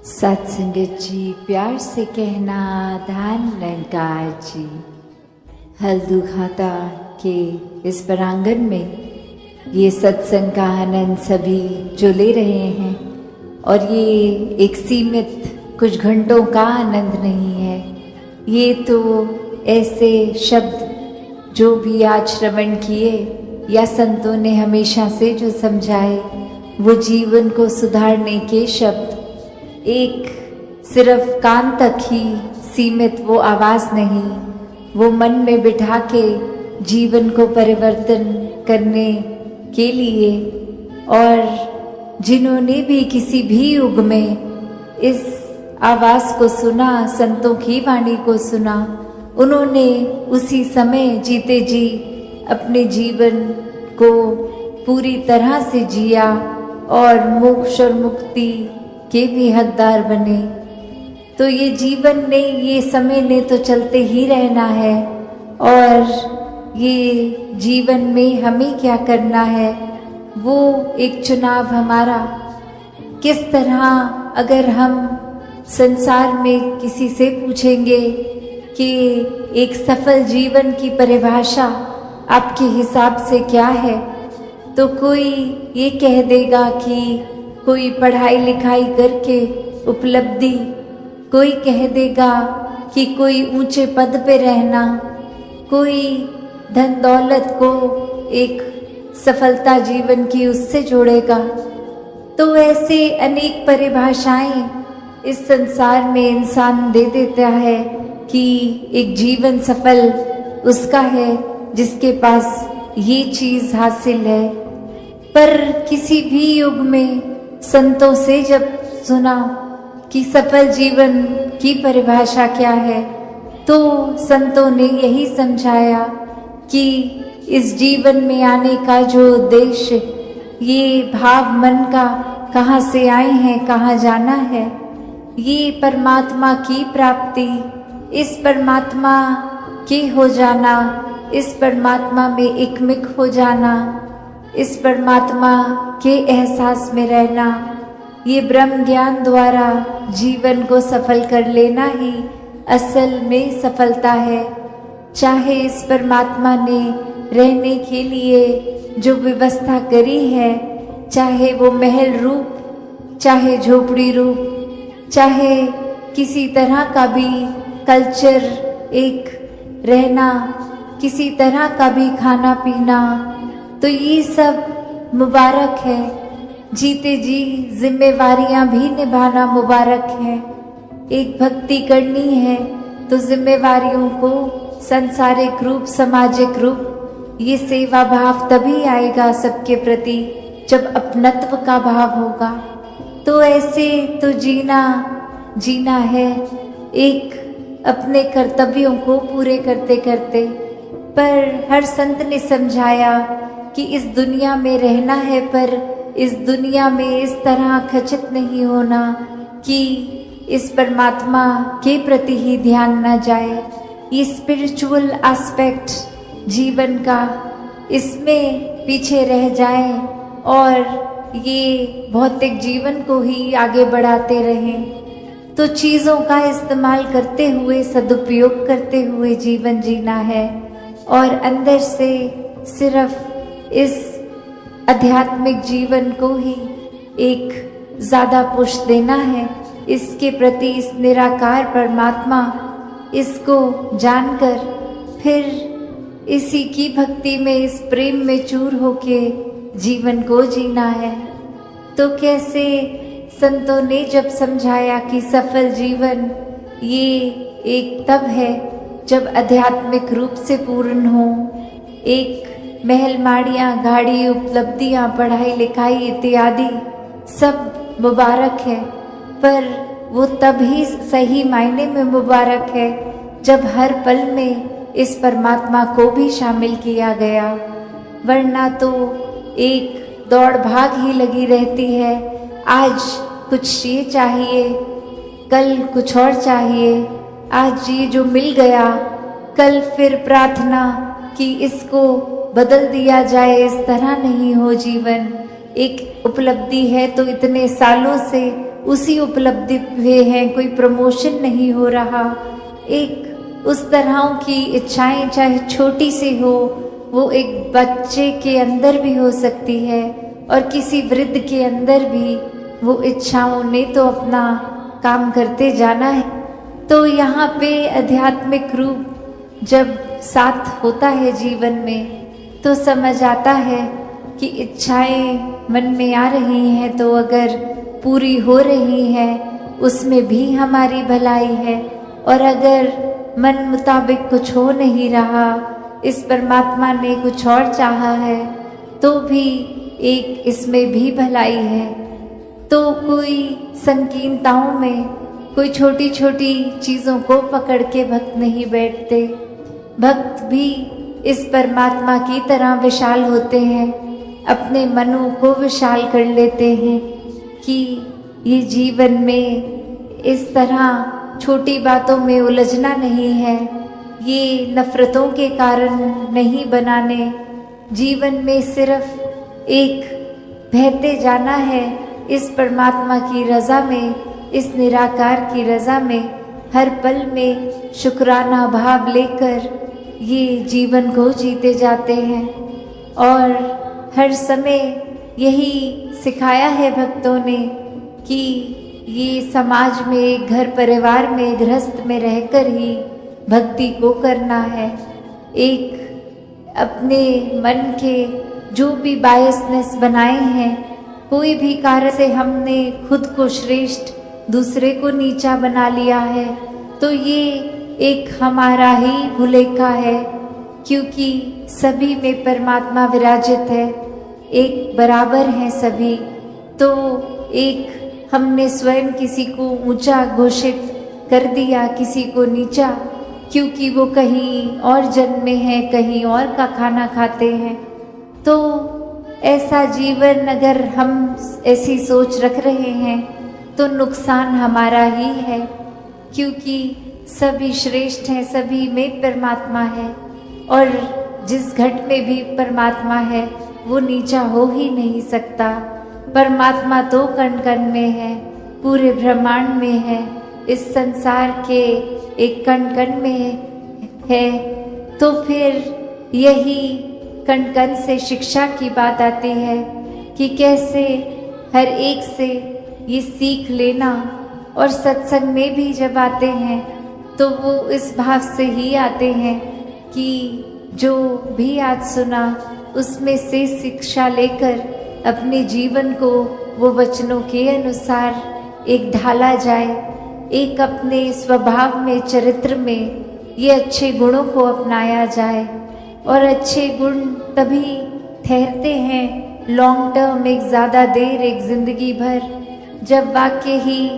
सत्संगत जी, प्यार से कहना धन निरंकार जी। हल्दू खाता के इस प्रांगण में ये सत्संग का आनंद सभी जो ले रहे हैं, और ये एक सीमित कुछ घंटों का आनंद नहीं है। ये तो ऐसे शब्द जो भी आज श्रवण किए या संतों ने हमेशा से जो समझाए, वो जीवन को सुधारने के शब्द, एक सिर्फ कान तक ही सीमित वो आवाज़ नहीं, वो मन में बिठा के जीवन को परिवर्तन करने के लिए। और जिन्होंने भी किसी भी युग में इस आवाज़ को सुना, संतों की वाणी को सुना, उन्होंने उसी समय जीते जी अपने जीवन को पूरी तरह से जिया और मोक्ष और मुक्ति के भी हकदार बने। तो ये जीवन ने, ये समय ने तो चलते ही रहना है, और ये जीवन में हमें क्या करना है, वो एक चुनाव हमारा। किस तरह अगर हम संसार में किसी से पूछेंगे कि एक सफल जीवन की परिभाषा आपके हिसाब से क्या है, तो कोई ये कह देगा कि कोई पढ़ाई लिखाई करके उपलब्धि, कोई कह देगा कि कोई ऊंचे पद पे रहना, कोई धन दौलत को एक सफलता जीवन की उससे जोड़ेगा। तो ऐसे अनेक परिभाषाएं इस संसार में इंसान दे देता है कि एक जीवन सफल उसका है जिसके पास ये चीज़ हासिल है। पर किसी भी युग में संतों से जब सुना कि सफल जीवन की परिभाषा क्या है, तो संतों ने यही समझाया कि इस जीवन में आने का जो उद्देश्य, ये भाव मन का कहाँ से आए हैं, कहाँ जाना है, ये परमात्मा की प्राप्ति, इस परमात्मा के हो जाना, इस परमात्मा में एकमिक हो जाना, इस परमात्मा के एहसास में रहना, ये ब्रह्म ज्ञान द्वारा जीवन को सफल कर लेना ही असल में सफलता है। चाहे इस परमात्मा ने रहने के लिए जो व्यवस्था करी है, चाहे वो महल रूप, चाहे झोपड़ी रूप, चाहे किसी तरह का भी कल्चर एक रहना, किसी तरह का भी खाना पीना, तो ये सब मुबारक है। जीते जी जिम्मेवारियां भी निभाना मुबारक है। एक भक्ति करनी है तो जिम्मेवारियों को सांसारिक रूप, सामाजिक रूप, ये सेवा भाव तभी आएगा सबके प्रति जब अपनत्व का भाव होगा। तो ऐसे तो जीना है एक अपने कर्तव्यों को पूरे करते करते। पर हर संत ने समझाया कि इस दुनिया में रहना है, पर इस दुनिया में इस तरह खचित नहीं होना कि इस परमात्मा के प्रति ही ध्यान न जाए। ये स्पिरिचुअल एस्पेक्ट जीवन का, इसमें पीछे रह जाए और ये भौतिक जीवन को ही आगे बढ़ाते रहें। तो चीज़ों का इस्तेमाल करते हुए, सदुपयोग करते हुए जीवन जीना है, और अंदर से सिर्फ इस आध्यात्मिक जीवन को ही एक ज़्यादा पुश देना है, इसके प्रति, इस निराकार परमात्मा, इसको जानकर फिर इसी की भक्ति में, इस प्रेम में चूर होके जीवन को जीना है। तो कैसे संतों ने जब समझाया कि सफल जीवन ये एक तब है जब आध्यात्मिक रूप से पूर्ण हो, एक महल माड़ियाँ, गाड़ी, उपलब्धियाँ, पढ़ाई लिखाई इत्यादि सब मुबारक है, पर वो तभी सही मायने में मुबारक है जब हर पल में इस परमात्मा को भी शामिल किया गया। वरना तो एक दौड़ भाग ही लगी रहती है। आज कुछ ये चाहिए, कल कुछ और चाहिए, आज ये जो मिल गया, कल फिर प्रार्थना कि इसको बदल दिया जाए। इस तरह नहीं हो जीवन। एक उपलब्धि है तो इतने सालों से उसी उपलब्धि पे हैं, कोई प्रमोशन नहीं हो रहा। एक उस तरह की इच्छाएं चाहे छोटी सी हो, वो एक बच्चे के अंदर भी हो सकती है और किसी वृद्ध के अंदर भी वो इच्छाओं ने तो अपना काम करते जाना है। तो यहाँ पे आध्यात्मिक रूप जब साथ होता है जीवन में तो समझ आता है कि इच्छाएं मन में आ रही हैं तो अगर पूरी हो रही हैं उसमें भी हमारी भलाई है, और अगर मन मुताबिक कुछ हो नहीं रहा, इस परमात्मा ने कुछ और चाहा है तो भी एक इसमें भी भलाई है। तो कोई संकीर्णताओं में कोई छोटी छोटी चीज़ों को पकड़ के भक्त नहीं बैठते। भक्त भी इस परमात्मा की तरह विशाल होते हैं, अपने मनों को विशाल कर लेते हैं कि ये जीवन में इस तरह छोटी बातों में उलझना नहीं है, ये नफरतों के कारण नहीं बनाने। जीवन में सिर्फ एक बहते जाना है इस परमात्मा की रज़ा में, इस निराकार की रज़ा में, हर पल में शुक्राना भाव लेकर ये जीवन को जीते जाते हैं। और हर समय यही सिखाया है भक्तों ने कि ये समाज में, घर परिवार में, गृहस्थ में रहकर ही भक्ति को करना है। एक अपने मन के जो भी बायसनेस बनाए हैं, कोई भी कार्य से हमने खुद को श्रेष्ठ, दूसरे को नीचा बना लिया है, तो ये एक हमारा ही भुलेखा है, क्योंकि सभी में परमात्मा विराजित है, एक बराबर हैं सभी। तो एक हमने स्वयं किसी को ऊंचा घोषित कर दिया, किसी को नीचा, क्योंकि वो कहीं और जन्मे हैं, कहीं और का खाना खाते हैं। तो ऐसा जीवन अगर हम ऐसी सोच रख रहे हैं तो नुकसान हमारा ही है, क्योंकि सभी श्रेष्ठ हैं, सभी में परमात्मा है, और जिस घट में भी परमात्मा है वो नीचा हो ही नहीं सकता। परमात्मा तो कण कण में है, पूरे ब्रह्मांड में है, इस संसार के एक कण कण में है। तो फिर यही कण कण से शिक्षा की बात आती है कि कैसे हर एक से ये सीख लेना। और सत्संग में भी जब आते हैं तो वो इस भाव से ही आते हैं कि जो भी आज सुना उसमें से शिक्षा लेकर अपने जीवन को वो वचनों के अनुसार एक ढाला जाए, एक अपने स्वभाव में, चरित्र में ये अच्छे गुणों को अपनाया जाए। और अच्छे गुण तभी ठहरते हैं लॉन्ग टर्म, एक ज़्यादा देर, एक जिंदगी भर, जब वाकई ही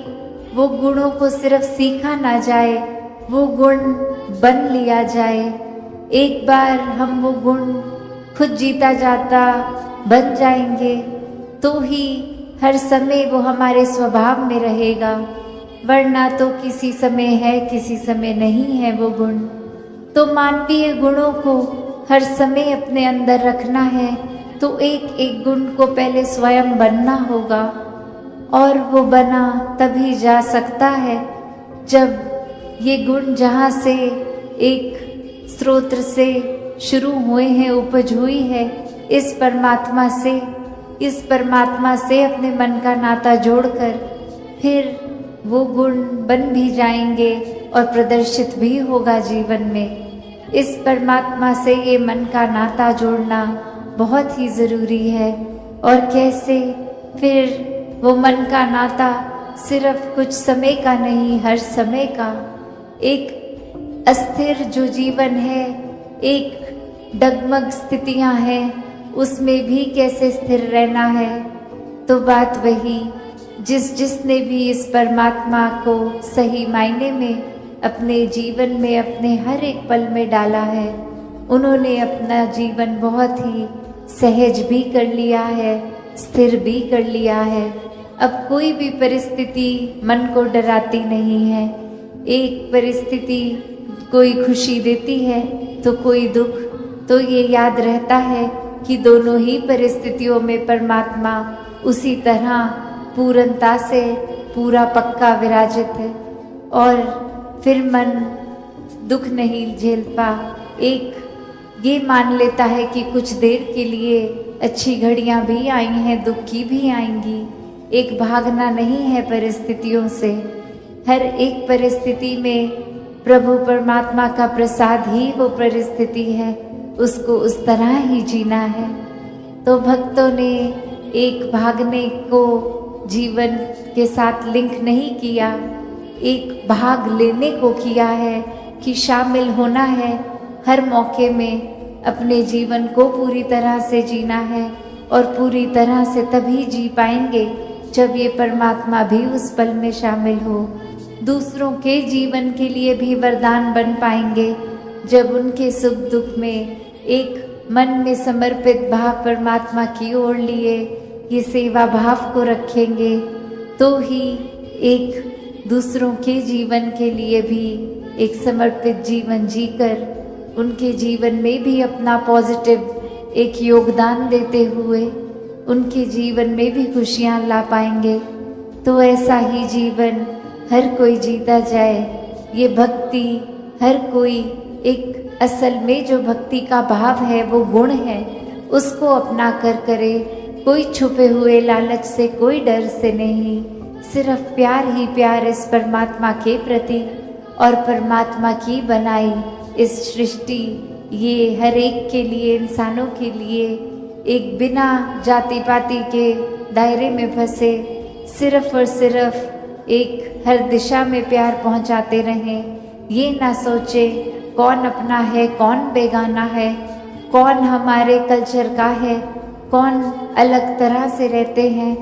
वो गुणों को सिर्फ सीखा ना जाए, वो गुण बन लिया जाए। एक बार हम वो गुण खुद जीता जाता बन जाएंगे तो ही हर समय वो हमारे स्वभाव में रहेगा, वरना तो किसी समय है, किसी समय नहीं है वो गुण। तो मानवीय गुणों को हर समय अपने अंदर रखना है तो एक एक गुण को पहले स्वयं बनना होगा, और वो बना तभी जा सकता है जब ये गुण जहाँ से एक स्रोत से शुरू हुए हैं, उपज हुई है, इस परमात्मा से अपने मन का नाता जोड़कर फिर वो गुण बन भी जाएंगे और प्रदर्शित भी होगा जीवन में। इस परमात्मा से ये मन का नाता जोड़ना बहुत ही ज़रूरी है। और कैसे फिर वो मन का नाता सिर्फ कुछ समय का नहीं, हर समय का। एक अस्थिर जो जीवन है, एक डगमग स्थितियां हैं, उसमें भी कैसे स्थिर रहना है। तो बात वही, जिसने भी इस परमात्मा को सही मायने में अपने जीवन में, अपने हर एक पल में डाला है, उन्होंने अपना जीवन बहुत ही सहज भी कर लिया है, स्थिर भी कर लिया है। अब कोई भी परिस्थिति मन को डराती नहीं है। एक परिस्थिति कोई खुशी देती है तो कोई दुख, तो ये याद रहता है कि दोनों ही परिस्थितियों में परमात्मा उसी तरह पूर्णता से पूरा पक्का विराजित है और फिर मन दुख नहीं झेल पा, एक ये मान लेता है कि कुछ देर के लिए अच्छी घड़ियां भी आई हैं, दुख की भी आएंगी। एक भागना नहीं है परिस्थितियों से, हर एक परिस्थिति में प्रभु परमात्मा का प्रसाद ही वो परिस्थिति है, उसको उस तरह ही जीना है। तो भक्तों ने एक भागने को जीवन के साथ लिंक नहीं किया, एक भाग लेने को किया है कि शामिल होना है, हर मौके में अपने जीवन को पूरी तरह से जीना है। और पूरी तरह से तभी जी पाएंगे जब ये परमात्मा भी उस पल में शामिल हो। दूसरों के जीवन के लिए भी वरदान बन पाएंगे जब उनके सुख दुख में एक मन में समर्पित भाव परमात्मा की ओर लिए ये सेवा भाव को रखेंगे, तो ही एक दूसरों के जीवन के लिए भी एक समर्पित जीवन जीकर उनके जीवन में भी अपना पॉजिटिव एक योगदान देते हुए उनके जीवन में भी खुशियाँ ला पाएंगे। तो ऐसा ही जीवन हर कोई जीता जाए। ये भक्ति हर कोई एक असल में जो भक्ति का भाव है वो गुण है, उसको अपना कर करे। कोई छुपे हुए लालच से, कोई डर से नहीं, सिर्फ प्यार ही प्यार इस परमात्मा के प्रति और परमात्मा की बनाई इस सृष्टि, ये हर एक के लिए, इंसानों के लिए एक बिना जाति पाति के दायरे में फंसे सिर्फ और सिर्फ एक हर दिशा में प्यार पहुंचाते रहें। ये ना सोचे कौन अपना है, कौन बेगाना है, कौन हमारे कल्चर का है, कौन अलग तरह से रहते हैं।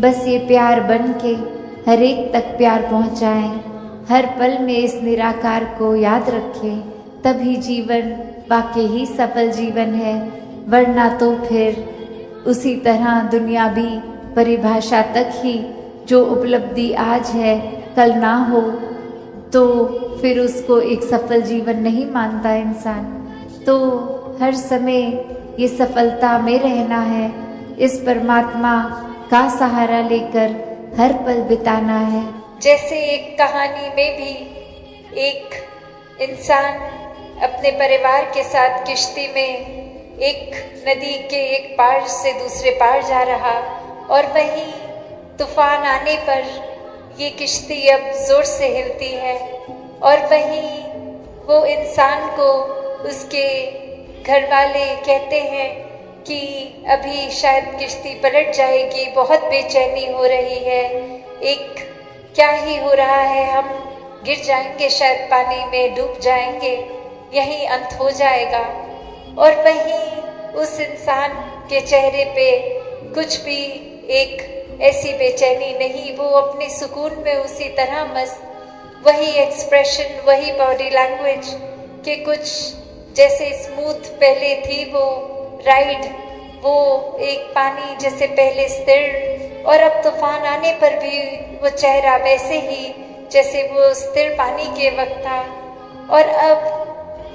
बस ये प्यार बन के हर एक तक प्यार पहुंचाएं, हर पल में इस निराकार को याद रखें, तभी जीवन वाकई ही सफल जीवन है। वरना तो फिर उसी तरह दुनियावी परिभाषा तक ही जो उपलब्धि आज है कल ना हो, तो फिर उसको एक सफल जीवन नहीं मानता इंसान। तो हर समय ये सफलता में रहना है, इस परमात्मा का सहारा लेकर हर पल बिताना है। जैसे एक कहानी में भी एक इंसान अपने परिवार के साथ किश्ती में एक नदी के एक पार से दूसरे पार जा रहा, और वहीं तूफान आने पर ये किश्ती अब जोर से हिलती है, और वहीं वो इंसान को उसके घर वाले कहते हैं कि अभी शायद किश्ती पलट जाएगी, बहुत बेचैनी हो रही है, एक क्या ही हो रहा है, हम गिर जाएंगे, शायद पानी में डूब जाएंगे, यही अंत हो जाएगा। और वहीं उस इंसान के चेहरे पे कुछ भी एक ऐसी बेचैनी नहीं, वो अपने सुकून में उसी तरह मस्त, वही एक्सप्रेशन, वही बॉडी लैंग्वेज के कुछ जैसे स्मूथ पहले थी वो राइड, वो एक पानी जैसे पहले स्थिर, और अब तूफान आने पर भी वो चेहरा वैसे ही जैसे वो स्थिर पानी के वक्त था। और अब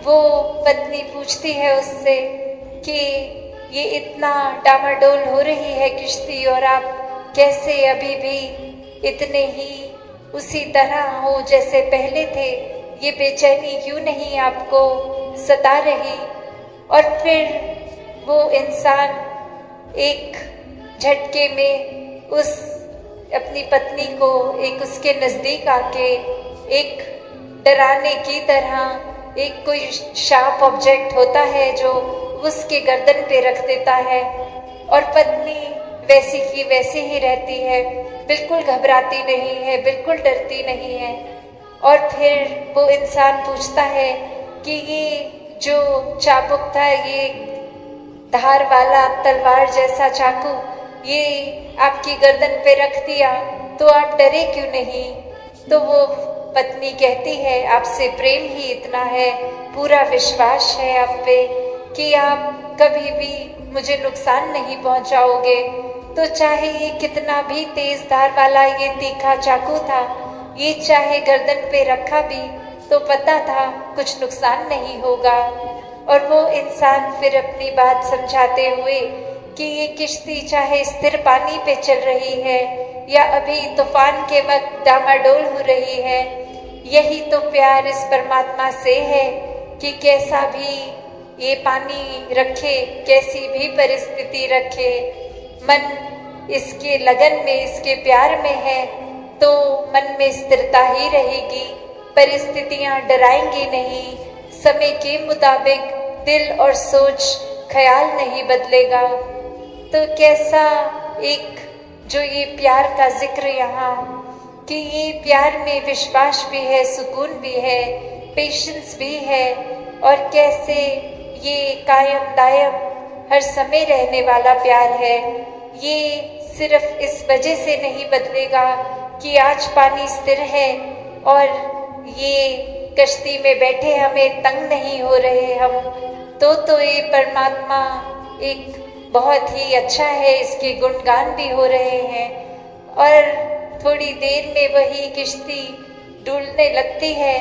वो पत्नी पूछती है उससे कि ये इतना डामाडोल हो रही है किश्ती, और आप कैसे अभी भी इतने ही उसी तरह हो जैसे पहले थे, ये बेचैनी क्यों नहीं आपको सता रही। और फिर वो इंसान एक झटके में उस अपनी पत्नी को एक उसके नज़दीक आके एक डराने की तरह एक कोई शार्प ऑब्जेक्ट होता है जो उसके गर्दन पे रख देता है, और पत्नी वैसी की वैसी ही रहती है, बिल्कुल घबराती नहीं है, बिल्कुल डरती नहीं है। और फिर वो इंसान पूछता है कि ये जो चाबुक था, ये धार वाला तलवार जैसा चाकू, ये आपकी गर्दन पे रख दिया तो आप डरे क्यों नहीं? तो वो पत्नी कहती है, आपसे प्रेम ही इतना है, पूरा विश्वास है आप पे कि आप कभी भी मुझे नुकसान नहीं पहुंचाओगे। तो चाहे ये कितना भी तेज धार वाला ये तीखा चाकू था, ये चाहे गर्दन पे रखा भी तो पता था कुछ नुकसान नहीं होगा। और वो इंसान फिर अपनी बात समझाते हुए कि ये किश्ती चाहे स्थिर पानी पे चल रही है, या अभी तूफान के वक्त डामाडोल हो रही है। यही तो प्यार इस परमात्मा से है कि कैसा भी ये पानी रखे, कैसी भी परिस्थिति रखे, मन इसके लगन में, इसके प्यार में है तो मन में स्थिरता ही रहेगी। परिस्थितियां डराएंगी नहीं, समय के मुताबिक दिल और सोच ख्याल नहीं बदलेगा। तो कैसा एक जो ये प्यार का जिक्र यहाँ, कि ये प्यार में विश्वास भी है, सुकून भी है, पेशेंस भी है, और कैसे ये कायम दायम हर समय रहने वाला प्यार है। ये सिर्फ इस वजह से नहीं बदलेगा कि आज पानी स्थिर है और ये कश्ती में बैठे हमें तंग नहीं हो रहे हम, तो ये परमात्मा एक बहुत ही अच्छा है, इसके गुणगान भी हो रहे हैं। और थोड़ी देर में वही किश्ती डूबने लगती है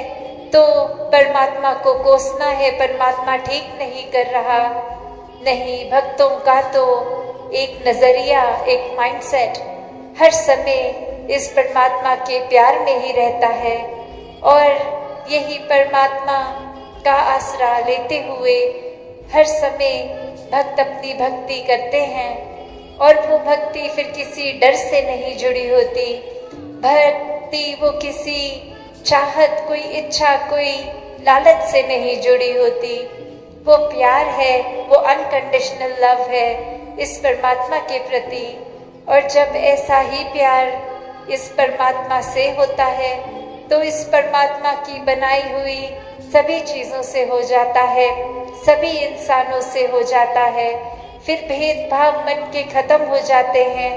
तो परमात्मा को कोसना है, परमात्मा ठीक नहीं कर रहा। नहीं, भक्तों का तो एक नजरिया, एक माइंडसेट हर समय इस परमात्मा के प्यार में ही रहता है, और यही परमात्मा का आसरा लेते हुए हर समय भक्त अपनी भक्ति करते हैं। और वो भक्ति फिर किसी डर से नहीं जुड़ी होती, भक्ति वो किसी चाहत, कोई इच्छा, कोई लालच से नहीं जुड़ी होती। वो प्यार है, वो अनकंडीशनल लव है इस परमात्मा के प्रति। और जब ऐसा ही प्यार इस परमात्मा से होता है तो इस परमात्मा की बनाई हुई सभी चीज़ों से हो जाता है, सभी इंसानों से हो जाता है। फिर भेदभाव मन के खत्म हो जाते हैं,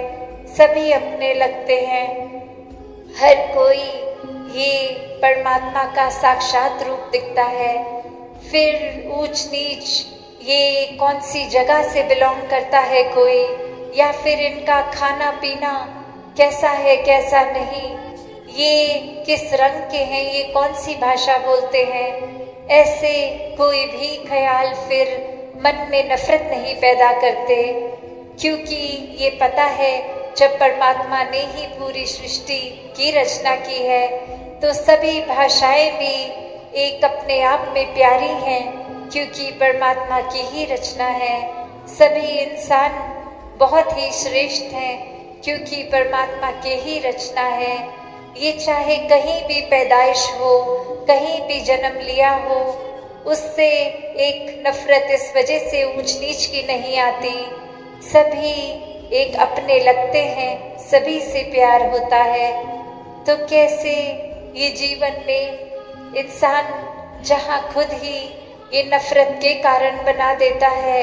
सभी अपने लगते हैं। हर कोई ये परमात्मा का साक्षात रूप दिखता है। फिर ऊंच नीच, ये कौन सी जगह से बिलोंग करता है कोई, या फिर इनका खाना पीना कैसा है कैसा नहीं, ये किस रंग के हैं, ये कौन सी भाषा बोलते हैं, ऐसे कोई भी ख्याल फिर मन में नफरत नहीं पैदा करते। क्योंकि ये पता है जब परमात्मा ने ही पूरी सृष्टि की रचना की है तो सभी भाषाएं भी एक अपने आप में प्यारी हैं, क्योंकि परमात्मा की ही रचना है। सभी इंसान बहुत ही श्रेष्ठ हैं क्योंकि परमात्मा के ही रचना है। ये चाहे कहीं भी पैदाइश हो, कहीं भी जन्म लिया हो, उससे एक नफरत इस वजह से ऊंच नीच की नहीं आती। सभी एक अपने लगते हैं, सभी से प्यार होता है। तो कैसे ये जीवन में इंसान जहाँ खुद ही ये नफरत के कारण बना देता है,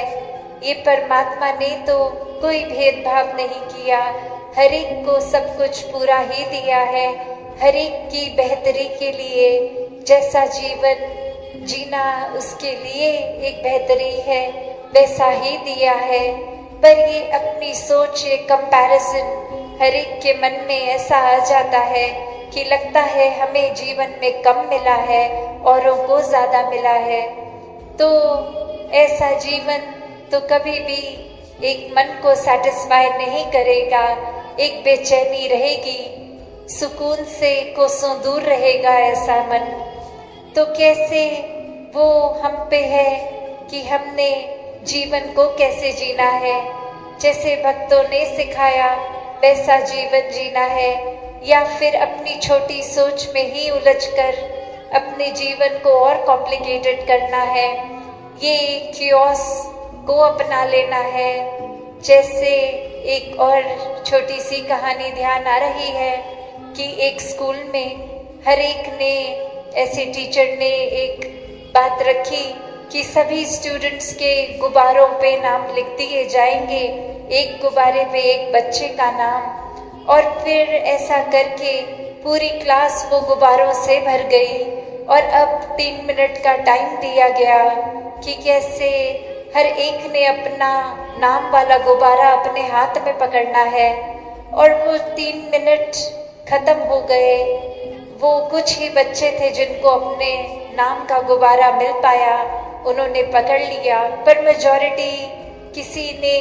ये परमात्मा ने तो कोई भेदभाव नहीं किया, हर एक को सब कुछ पूरा ही दिया है, हर एक की बेहतरी के लिए जैसा जीवन जीना उसके लिए एक बेहतरी है वैसा ही दिया है। पर ये अपनी सोच, ये कंपैरिजन हर एक के मन में ऐसा आ जाता है कि लगता है हमें जीवन में कम मिला है, औरों को ज़्यादा मिला है। तो ऐसा जीवन तो कभी भी एक मन को सेटिस्फाई नहीं करेगा, एक बेचैनी रहेगी, सुकून से कोसों दूर रहेगा ऐसा मन। तो कैसे वो हम पे है कि हमने जीवन को कैसे जीना है, जैसे भक्तों ने सिखाया वैसा जीवन जीना है, या फिर अपनी छोटी सोच में ही उलझकर अपने जीवन को और कॉम्प्लिकेटेड करना है, ये क्योस को अपना लेना है। जैसे एक और छोटी सी कहानी ध्यान आ रही है कि एक स्कूल में हर एक ने, ऐसे टीचर ने एक बात रखी कि सभी स्टूडेंट्स के गुब्बारों पे नाम लिख दिए जाएंगे, एक गुब्बारे पे एक बच्चे का नाम। और फिर ऐसा करके पूरी क्लास वो गुब्बारों से भर गई और अब 3 मिनट का टाइम दिया गया कि कैसे हर एक ने अपना नाम वाला गुब्बारा अपने हाथ में पकड़ना है। और वो 3 मिनट खत्म हो गए। वो कुछ ही बच्चे थे जिनको अपने नाम का गुब्बारा मिल पाया, उन्होंने पकड़ लिया, पर मेजॉरिटी किसी ने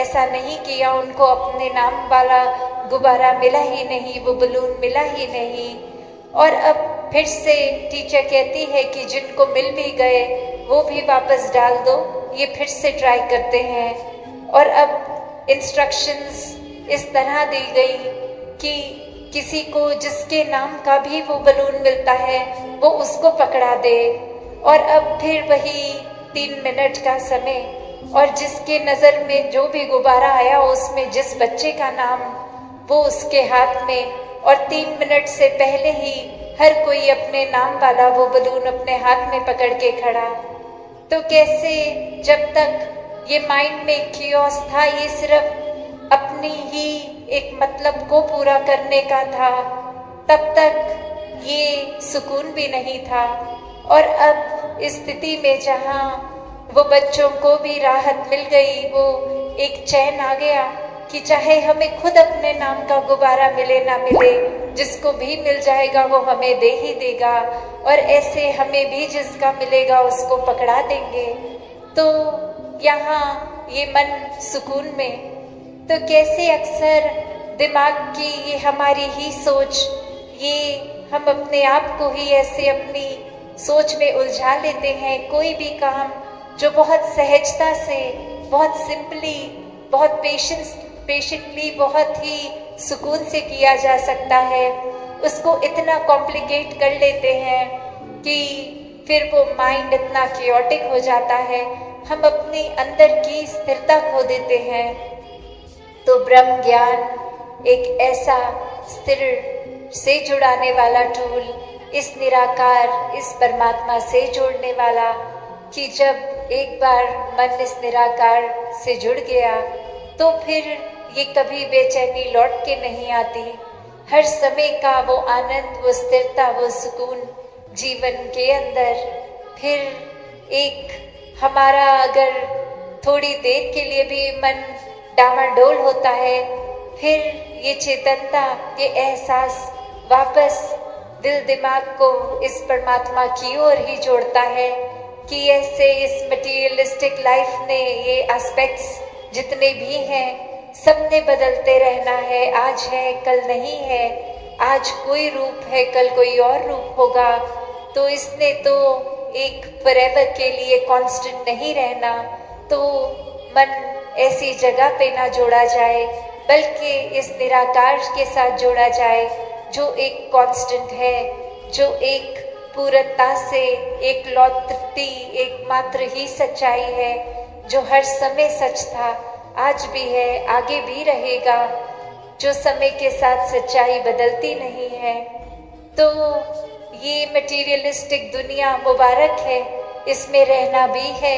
ऐसा नहीं किया, उनको अपने नाम वाला गुब्बारा मिला ही नहीं, वो बलून मिला ही नहीं। और अब फिर से टीचर कहती है कि जिनको मिल भी गए वो भी वापस डाल दो, ये फिर से ट्राई करते हैं। और अब इंस्ट्रक्शंस इस तरह दी गई कि किसी को जिसके नाम का भी वो बलून मिलता है वो उसको पकड़ा दे। और अब फिर वही 3 मिनट का समय, और जिसके नज़र में जो भी गुब्बारा आया उसमें जिस बच्चे का नाम, वो उसके हाथ में। और 3 मिनट से पहले ही हर कोई अपने नाम वाला वो बलून अपने हाथ में पकड़ के खड़ा। तो कैसे जब तक ये माइंड में कियोस था, ये सिर्फ अपनी ही एक मतलब को पूरा करने का था, तब तक ये सुकून भी नहीं था। और अब इस स्थिति में जहाँ वो बच्चों को भी राहत मिल गई, वो एक चैन आ गया कि चाहे हमें खुद अपने नाम का गुब्बारा मिले ना मिले, जिसको भी मिल जाएगा वो हमें दे ही देगा, और ऐसे हमें भी जिसका मिलेगा उसको पकड़ा देंगे। तो यहाँ ये मन सुकून में। तो कैसे अक्सर दिमाग की ये हमारी ही सोच, ये हम अपने आप को ही ऐसे अपनी सोच में उलझा लेते हैं। कोई भी काम जो बहुत सहजता से, बहुत सिंपली, बहुत पेशेंटली, बहुत ही सुकून से किया जा सकता है, उसको इतना कॉम्प्लिकेट कर लेते हैं कि फिर वो माइंड इतना क्योटिक हो जाता है, हम अपनी अंदर की स्थिरता खो देते हैं। तो ब्रह्म ज्ञान एक ऐसा स्थिर से जुड़ाने वाला टूल, इस निराकार, इस परमात्मा से जोड़ने वाला, कि जब एक बार मन इस निराकार से जुड़ गया तो फिर ये कभी बेचैनी लौट के नहीं आती। हर समय का वो आनंद, वो स्थिरता, वो सुकून जीवन के अंदर। फिर एक हमारा अगर थोड़ी देर के लिए भी मन डामाडोल होता है, फिर ये चेतनता, ये एहसास वापस दिल दिमाग को इस परमात्मा की ओर ही जोड़ता है कि ऐसे इस मटीरियलिस्टिक लाइफ ने ये एस्पेक्ट्स जितने भी हैं सबने बदलते रहना है। आज है कल नहीं है, आज कोई रूप है कल कोई और रूप होगा। तो इसने तो एक फॉरएवर के लिए कांस्टेंट नहीं रहना। तो मन ऐसी जगह पे ना जोड़ा जाए, बल्कि इस निराकार के साथ जोड़ा जाए जो एक कांस्टेंट है, जो एक पूर्णता से एक लौटती एकमात्र ही सच्चाई है, जो हर समय सच था, आज भी है, आगे भी रहेगा, जो समय के साथ सच्चाई बदलती नहीं है। तो ये मटीरियलिस्टिक दुनिया मुबारक है, इसमें रहना भी है,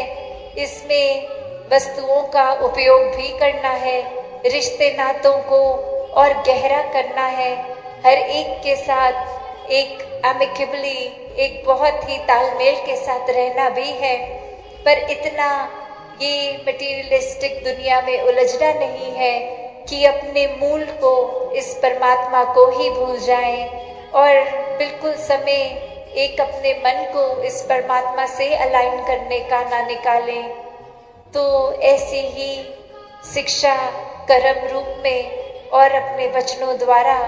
इसमें वस्तुओं का उपयोग भी करना है, रिश्ते नातों को और गहरा करना है, हर एक के साथ एक एमिकेबली, एक बहुत ही तालमेल के साथ रहना भी है। पर इतना ये मटीरियलिस्टिक दुनिया में उलझना नहीं है कि अपने मूल को, इस परमात्मा को ही भूल जाएं और बिल्कुल समय एक अपने मन को इस परमात्मा से अलाइन करने का ना निकालें। तो ऐसी ही शिक्षा कर्म रूप में और अपने वचनों द्वारा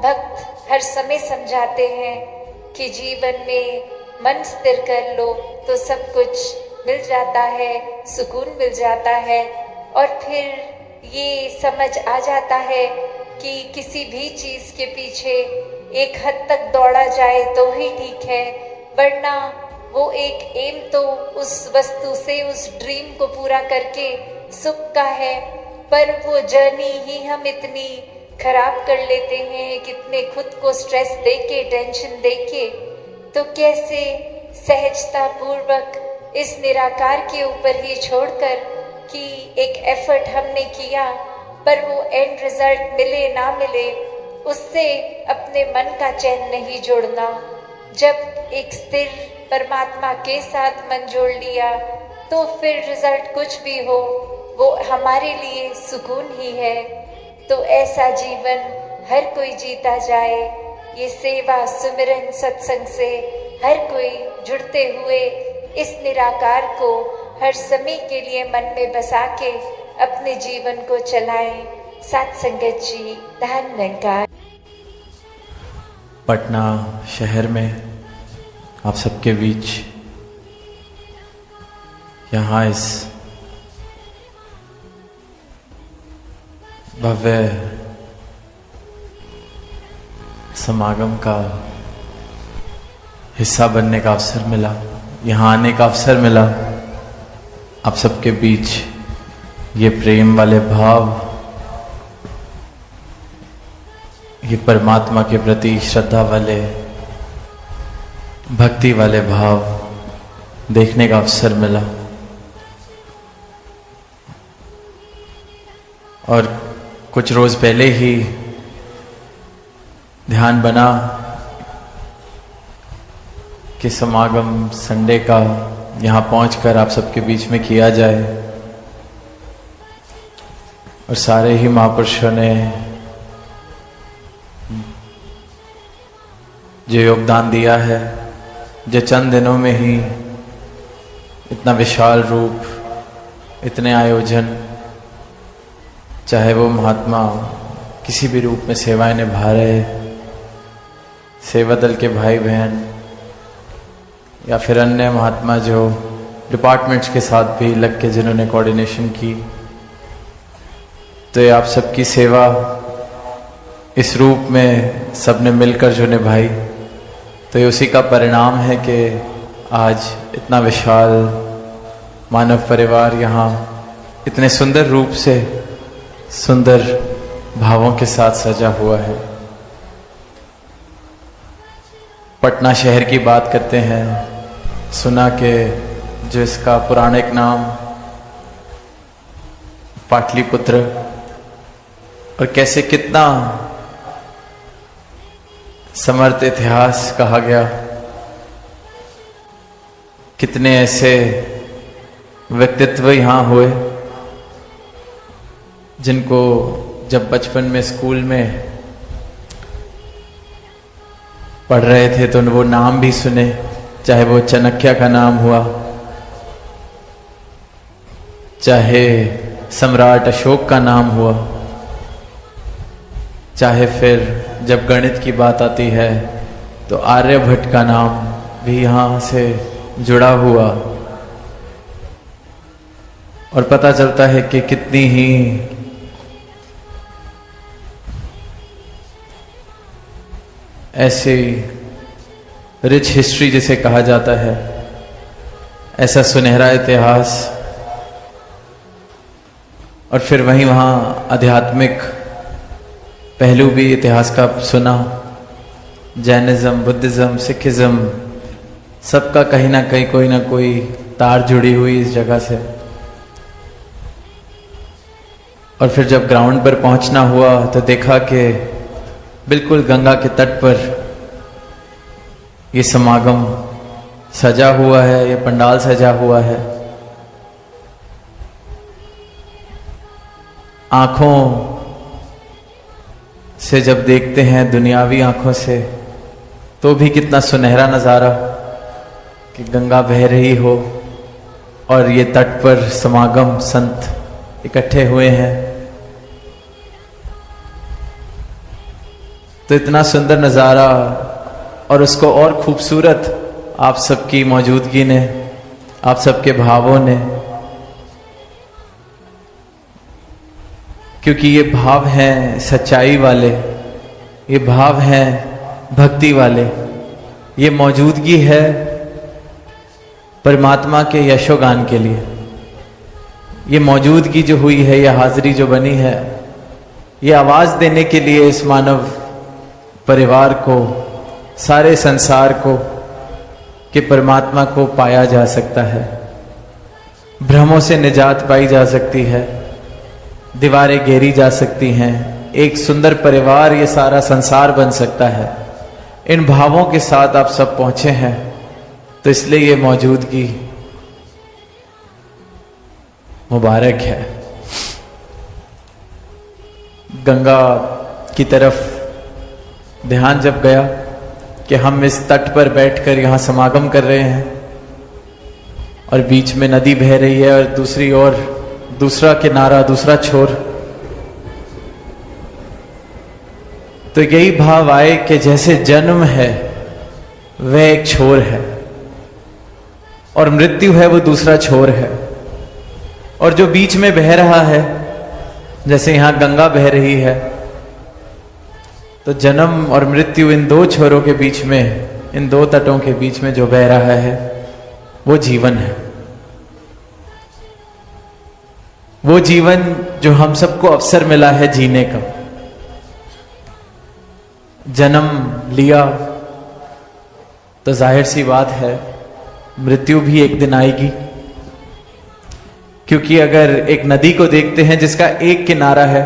भक्त हर समय समझाते हैं कि जीवन में मन स्थिर कर लो तो सब कुछ मिल जाता है, सुकून मिल जाता है। और फिर ये समझ आ जाता है कि किसी भी चीज़ के पीछे एक हद तक दौड़ा जाए तो ही ठीक है, वरना वो एक एम तो उस वस्तु से, उस ड्रीम को पूरा करके सुख का है, पर वो जर्नी ही हम इतनी खराब कर लेते हैं, कितने खुद को स्ट्रेस देके, टेंशन देके। तो कैसे सहजता पूर्वक इस निराकार के ऊपर ही छोड़कर कि एक एफर्ट हमने किया, पर वो एंड रिजल्ट मिले ना मिले, उससे अपने मन का चैन नहीं जोड़ना। जब एक स्थिर परमात्मा के साथ मन जोड़ लिया तो फिर रिजल्ट कुछ भी हो वो हमारे लिए सुकून ही है। तो ऐसा जीवन हर कोई जीता जाए। ये सेवा सुमिरन सत्संग से हर कोई जुड़ते हुए इस निराकार को हर समय के लिए मन में बसा के अपने जीवन को चलाएं। साथ संगत जी, धन निरंकार। पटना शहर में आप सबके बीच यहाँ इस भव्य समागम का हिस्सा बनने का अवसर मिला, यहाँ आने का अवसर मिला। आप सबके बीच ये प्रेम वाले भाव, ये परमात्मा के प्रति श्रद्धा वाले, भक्ति वाले भाव देखने का अवसर मिला। और कुछ रोज पहले ही ध्यान बना कि समागम संडे का यहाँ पहुंचकर आप सबके बीच में किया जाए। और सारे ही महापुरुषों ने जो योगदान दिया है, जो चंद दिनों में ही इतना विशाल रूप, इतने आयोजन, चाहे वो महात्मा किसी भी रूप में सेवाएं निभा रहे, सेवा दल के भाई बहन या फिर अन्य महात्मा जो डिपार्टमेंट्स के साथ भी लग के जिन्होंने कोऑर्डिनेशन की, तो ये आप सबकी सेवा इस रूप में सबने मिलकर जो निभाई, तो ये उसी का परिणाम है कि आज इतना विशाल मानव परिवार यहाँ इतने सुंदर रूप से, सुंदर भावों के साथ सजा हुआ है। पटना शहर की बात करते हैं, सुना कि जो इसका पौराणिक नाम पाटलिपुत्र, और कैसे कितना समर्थ इतिहास कहा गया, कितने ऐसे व्यक्तित्व यहाँ हुए जिनको जब बचपन में स्कूल में पढ़ रहे थे तो वो नाम भी सुने, चाहे वो चाणक्य का नाम हुआ, चाहे सम्राट अशोक का नाम हुआ, चाहे फिर जब गणित की बात आती है तो आर्यभट्ट का नाम भी यहाँ से जुड़ा हुआ। और पता चलता है कि कितनी ही ऐसी रिच हिस्ट्री जिसे कहा जाता है, ऐसा सुनहरा इतिहास। और फिर वहीं वहाँ आध्यात्मिक पहलू भी इतिहास का सुना, जैनिज्म, बुद्धिज्म, सिखिज्म, सबका कहीं ना कहीं कोई ना कोई तार जुड़ी हुई इस जगह से। और फिर जब ग्राउंड पर पहुंचना हुआ तो देखा कि बिल्कुल गंगा के तट पर ये समागम सजा हुआ है, ये पंडाल सजा हुआ है। आंखों से जब देखते हैं, दुनियावी आंखों से, तो भी कितना सुनहरा नजारा कि गंगा बह रही हो और ये तट पर समागम संत इकट्ठे हुए हैं। तो इतना सुंदर नजारा, और उसको और खूबसूरत आप सबकी मौजूदगी ने, आप सबके भावों ने, क्योंकि ये भाव हैं सच्चाई वाले, ये भाव हैं भक्ति वाले, ये मौजूदगी है परमात्मा के यशोगान के लिए। ये मौजूदगी जो हुई है, ये हाजिरी जो बनी है, ये आवाज देने के लिए इस मानव परिवार को, सारे संसार को, कि परमात्मा को पाया जा सकता है, भ्रमों से निजात पाई जा सकती है, दीवारें घेरी जा सकती हैं, एक सुंदर परिवार, ये सारा संसार बन सकता है। इन भावों के साथ आप सब पहुंचे हैं, तो इसलिए ये मौजूदगी मुबारक है। गंगा की तरफ ध्यान जब गया कि हम इस तट पर बैठकर यहाँ समागम कर रहे हैं, और बीच में नदी बह रही है, और दूसरी ओर दूसरा किनारा, दूसरा छोर, तो यही भाव आए कि जैसे जन्म है वह एक छोर है और मृत्यु है वो दूसरा छोर है, और जो बीच में बह रहा है, जैसे यहां गंगा बह रही है, तो जन्म और मृत्यु इन दो छोरों के बीच में, इन दो तटों के बीच में जो बह रहा है वो जीवन है। वो जीवन जो हम सबको अवसर मिला है जीने का। जन्म लिया तो जाहिर सी बात है मृत्यु भी एक दिन आएगी, क्योंकि अगर एक नदी को देखते हैं जिसका एक किनारा है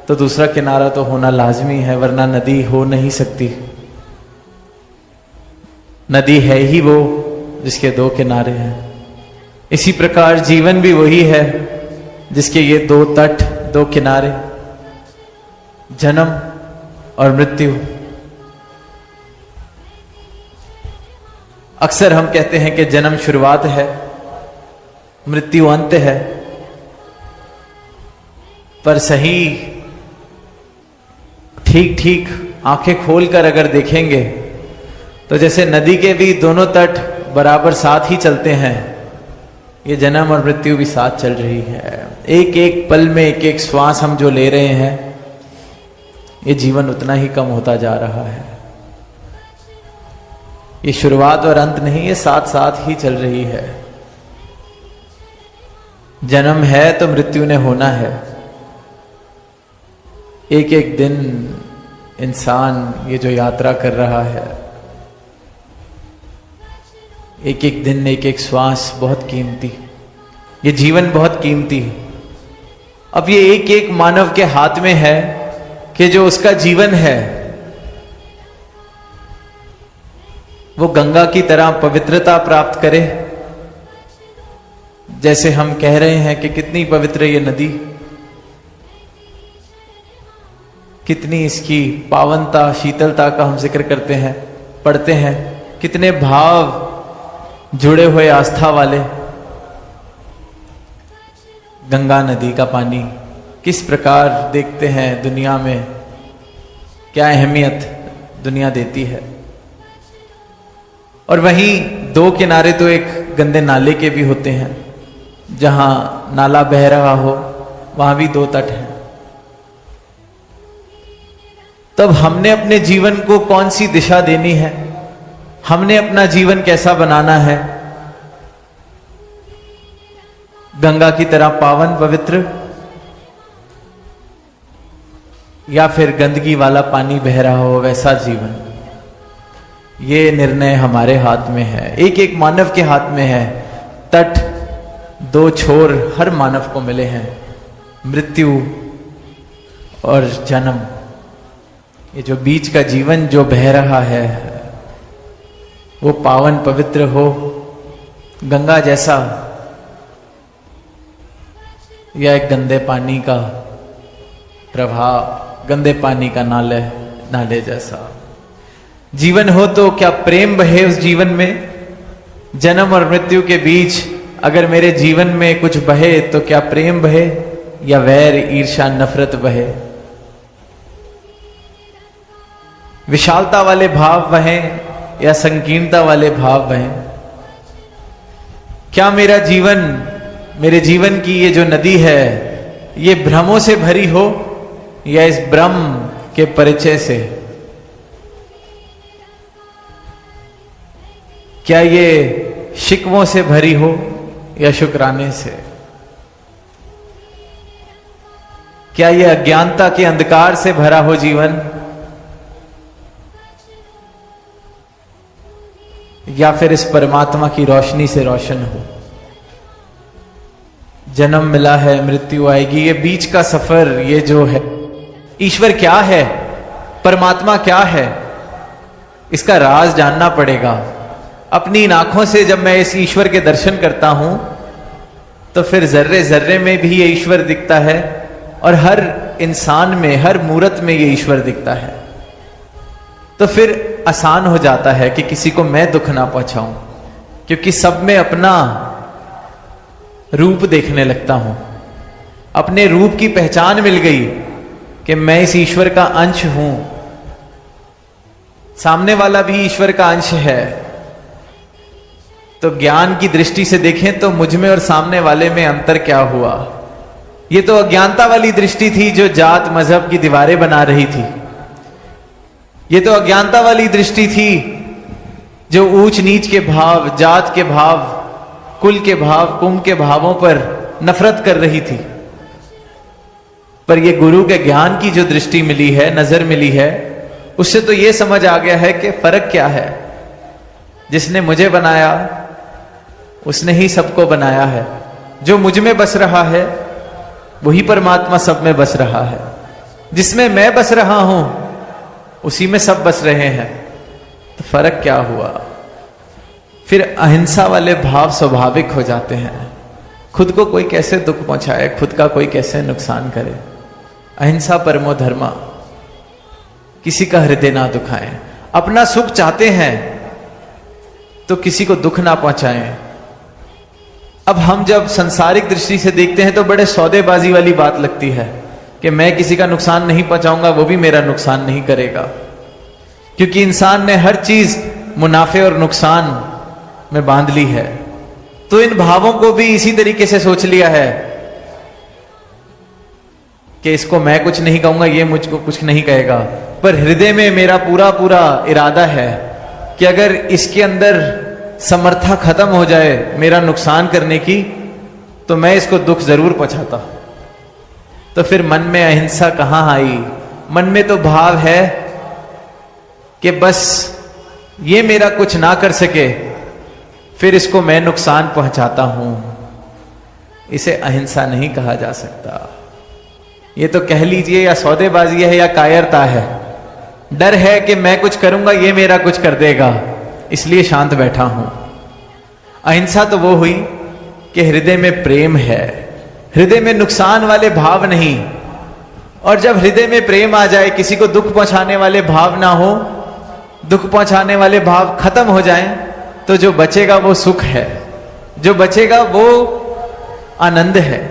तो दूसरा किनारा तो होना लाजमी है, वरना नदी हो नहीं सकती। नदी है ही वो जिसके दो किनारे हैं। इसी प्रकार जीवन भी वही है जिसके ये दो तट, दो किनारे, जन्म और मृत्यु। अक्सर हम कहते हैं कि जन्म शुरुआत है, मृत्यु अंत है, पर सही ठीक ठीक आंखें खोलकर अगर देखेंगे तो जैसे नदी के भी दोनों तट बराबर साथ ही चलते हैं, ये जन्म और मृत्यु भी साथ चल रही है। एक एक पल में एक एक श्वास हम जो ले रहे हैं, ये जीवन उतना ही कम होता जा रहा है। ये शुरुआत और अंत नहीं, ये साथ साथ ही चल रही है। जन्म है तो मृत्यु ने होना है। एक एक दिन इंसान ये जो यात्रा कर रहा है, एक एक दिन, एक एक श्वास बहुत कीमती, ये जीवन बहुत कीमती है। अब ये एक एक मानव के हाथ में है कि जो उसका जीवन है वो गंगा की तरह पवित्रता प्राप्त करे। जैसे हम कह रहे हैं कि कितनी पवित्र ये नदी, कितनी इसकी पावनता, शीतलता का हम जिक्र करते हैं, पढ़ते हैं, कितने भाव जुड़े हुए आस्था वाले। गंगा नदी का पानी किस प्रकार देखते हैं दुनिया में, क्या अहमियत दुनिया देती है। और वहीं दो किनारे तो एक गंदे नाले के भी होते हैं, जहां नाला बह रहा हो वहां भी दो तट हैं। तब हमने अपने जीवन को कौन सी दिशा देनी है, हमने अपना जीवन कैसा बनाना है, गंगा की तरह पावन पवित्र, या फिर गंदगी वाला पानी बह रहा हो वैसा जीवन। ये निर्णय हमारे हाथ में है, एक एक मानव के हाथ में है। तट दो छोर हर मानव को मिले हैं, मृत्यु और जन्म। ये जो बीच का जीवन जो बह रहा है वो पावन पवित्र हो, गंगा जैसा, या एक गंदे पानी का प्रभाव, गंदे पानी का नाले जैसा जीवन हो। तो क्या प्रेम बहे उस जीवन में? जन्म और मृत्यु के बीच अगर मेरे जीवन में कुछ बहे तो क्या प्रेम बहे या वैर, ईर्ष्या, नफरत बहे? विशालता वाले भाव बहें या संकीर्णता वाले भाव बहें? क्या मेरा जीवन, मेरे जीवन की ये जो नदी है ये भ्रमों से भरी हो या इस ब्रह्म के परिचय से? क्या ये शिकवों से भरी हो या शुक्राने से? क्या ये अज्ञानता के अंधकार से भरा हो जीवन, या फिर इस परमात्मा की रोशनी से रोशन हो? जन्म मिला है, मृत्यु आएगी, ये बीच का सफर, ये जो है, ईश्वर क्या है, परमात्मा क्या है, इसका राज जानना पड़ेगा। अपनी इन आंखों से जब मैं इस ईश्वर के दर्शन करता हूं तो फिर जर्रे जर्रे में भी ये ईश्वर दिखता है और हर इंसान में, हर मूरत में ये ईश्वर दिखता है। तो फिर आसान हो जाता है कि किसी को मैं दुख ना पहुंचाऊं, क्योंकि सब में अपना रूप देखने लगता हूं, अपने रूप की पहचान मिल गई कि मैं इस ईश्वर का अंश हूं, सामने वाला भी ईश्वर का अंश है। तो ज्ञान की दृष्टि से देखें तो मुझ में और सामने वाले में अंतर क्या हुआ? ये तो अज्ञानता वाली दृष्टि थी जो जात मजहब की दीवारें बना रही थी। ये तो अज्ञानता वाली दृष्टि थी जो ऊंच नीच के भाव, जात के भाव, कुल के भाव, कुंभ के भावों पर नफरत कर रही थी। पर ये गुरु के ज्ञान की जो दृष्टि मिली है, नजर मिली है, उससे तो ये समझ आ गया है कि फर्क क्या है। जिसने मुझे बनाया उसने ही सबको बनाया है। जो मुझ में बस रहा है वही परमात्मा सब में बस रहा है। जिसमें मैं बस रहा हूं उसी में सब बस रहे हैं। तो फर्क क्या हुआ? फिर अहिंसा वाले भाव स्वाभाविक हो जाते हैं। खुद को कोई कैसे दुख पहुंचाए, खुद का कोई कैसे नुकसान करे। अहिंसा परमो धर्मा, किसी का हृदय ना दुखाएं। अपना सुख चाहते हैं तो किसी को दुख ना पहुंचाएं। अब हम जब संसारिक दृष्टि से देखते हैं तो बड़े सौदेबाजी वाली बात लगती है कि मैं किसी का नुकसान नहीं पहुंचाऊंगा, वो भी मेरा नुकसान नहीं करेगा। क्योंकि इंसान ने हर चीज मुनाफे और नुकसान में बांध ली है। तो इन भावों को भी इसी तरीके से सोच लिया है कि इसको मैं कुछ नहीं कहूंगा, ये मुझको कुछ नहीं कहेगा। पर हृदय में मेरा पूरा पूरा इरादा है कि अगर इसके अंदर समर्था खत्म हो जाए मेरा नुकसान करने की, तो मैं इसको दुख जरूर पहुंचाता। तो फिर मन में अहिंसा कहां आई? मन में तो भाव है कि बस ये मेरा कुछ ना कर सके, फिर इसको मैं नुकसान पहुंचाता हूं। इसे अहिंसा नहीं कहा जा सकता। ये तो कह लीजिए या सौदेबाजी है या कायरता है। डर है कि मैं कुछ करूंगा ये मेरा कुछ कर देगा, इसलिए शांत बैठा हूं। अहिंसा तो वो हुई कि हृदय में प्रेम है, हृदय में नुकसान वाले भाव नहीं। और जब हृदय में प्रेम आ जाए, किसी को दुख पहुंचाने वाले भाव ना हो, दुख पहुंचाने वाले भाव खत्म हो जाएं, तो जो बचेगा वो सुख है, जो बचेगा वो आनंद है।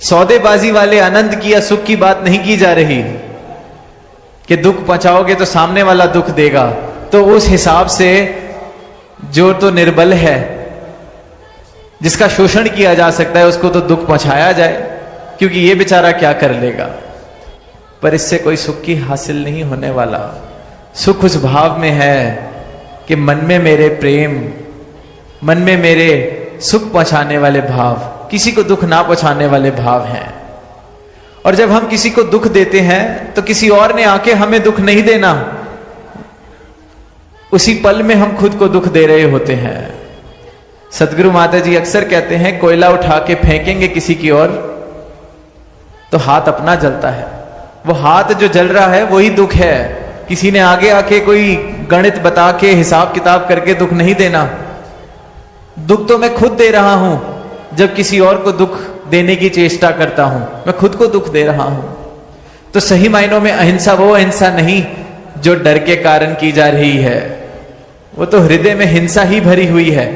सौदेबाजी वाले आनंद की या सुख की बात नहीं की जा रही कि दुख पहुंचाओगे तो सामने वाला दुख देगा। तो उस हिसाब से जो तो निर्बल है, जिसका शोषण किया जा सकता है, उसको तो दुख पहुंचाया जाए, क्योंकि ये बेचारा क्या कर लेगा। पर इससे कोई सुख की हासिल नहीं होने वाला। सुख उस भाव में है कि मन में मेरे प्रेम, मन में मेरे सुख पहुंचाने वाले भाव, किसी को दुख ना पहुंचाने वाले भाव हैं। और जब हम किसी को दुख देते हैं तो किसी और ने आके हमें दुख नहीं देना, उसी पल में हम खुद को दुख दे रहे होते हैं। सदगुरु माता जी अक्सर कहते हैं, कोयला उठा के फेंकेंगे किसी की ओर तो हाथ अपना जलता है। वो हाथ जो जल रहा है वही दुख है। किसी ने आगे आके कोई गणित बता के हिसाब किताब करके दुख नहीं देना। दुख तो मैं खुद दे रहा हूं। जब किसी और को दुख देने की चेष्टा करता हूं, मैं खुद को दुख दे रहा हूं। तो सही मायनों में अहिंसा वो अहिंसा नहीं जो डर के कारण की जा रही है, वो तो हृदय में हिंसा ही भरी हुई है।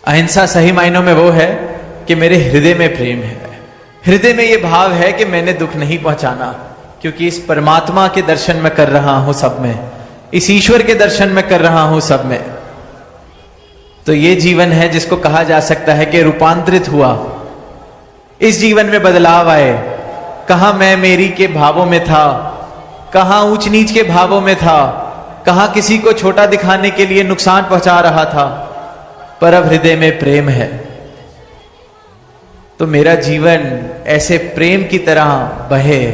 अहिंसा सही मायनों में वो है कि मेरे हृदय में प्रेम है, हृदय में ये भाव है कि मैंने दुख नहीं पहुंचाना, क्योंकि इस परमात्मा के दर्शन में कर रहा हूं सब में, इस ईश्वर के दर्शन में कर रहा हूं सब में। तो ये जीवन है जिसको कहा जा सकता है कि रूपांतरित हुआ। इस जीवन में बदलाव आए। कहां मैं मेरी के भावों में था, कहां ऊंच नीच के भावों में था, कहां किसी को छोटा दिखाने के लिए नुकसान पहुंचा रहा था, पर अब हृदय में प्रेम है। तो मेरा जीवन ऐसे प्रेम की तरह बहे,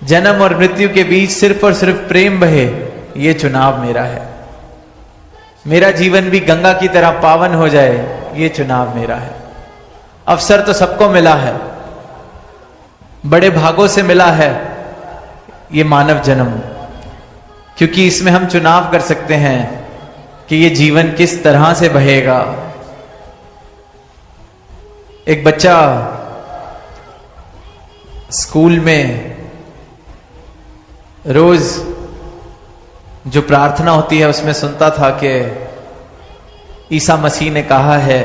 जन्म और मृत्यु के बीच सिर्फ और सिर्फ प्रेम बहे, ये चुनाव मेरा है। मेरा जीवन भी गंगा की तरह पावन हो जाए, ये चुनाव मेरा है। अवसर तो सबको मिला है, बड़े भागों से मिला है ये मानव जन्म, क्योंकि इसमें हम चुनाव कर सकते हैं कि ये जीवन किस तरह से बहेगा। एक बच्चा स्कूल में रोज जो प्रार्थना होती है उसमें सुनता था कि ईसा मसीह ने कहा है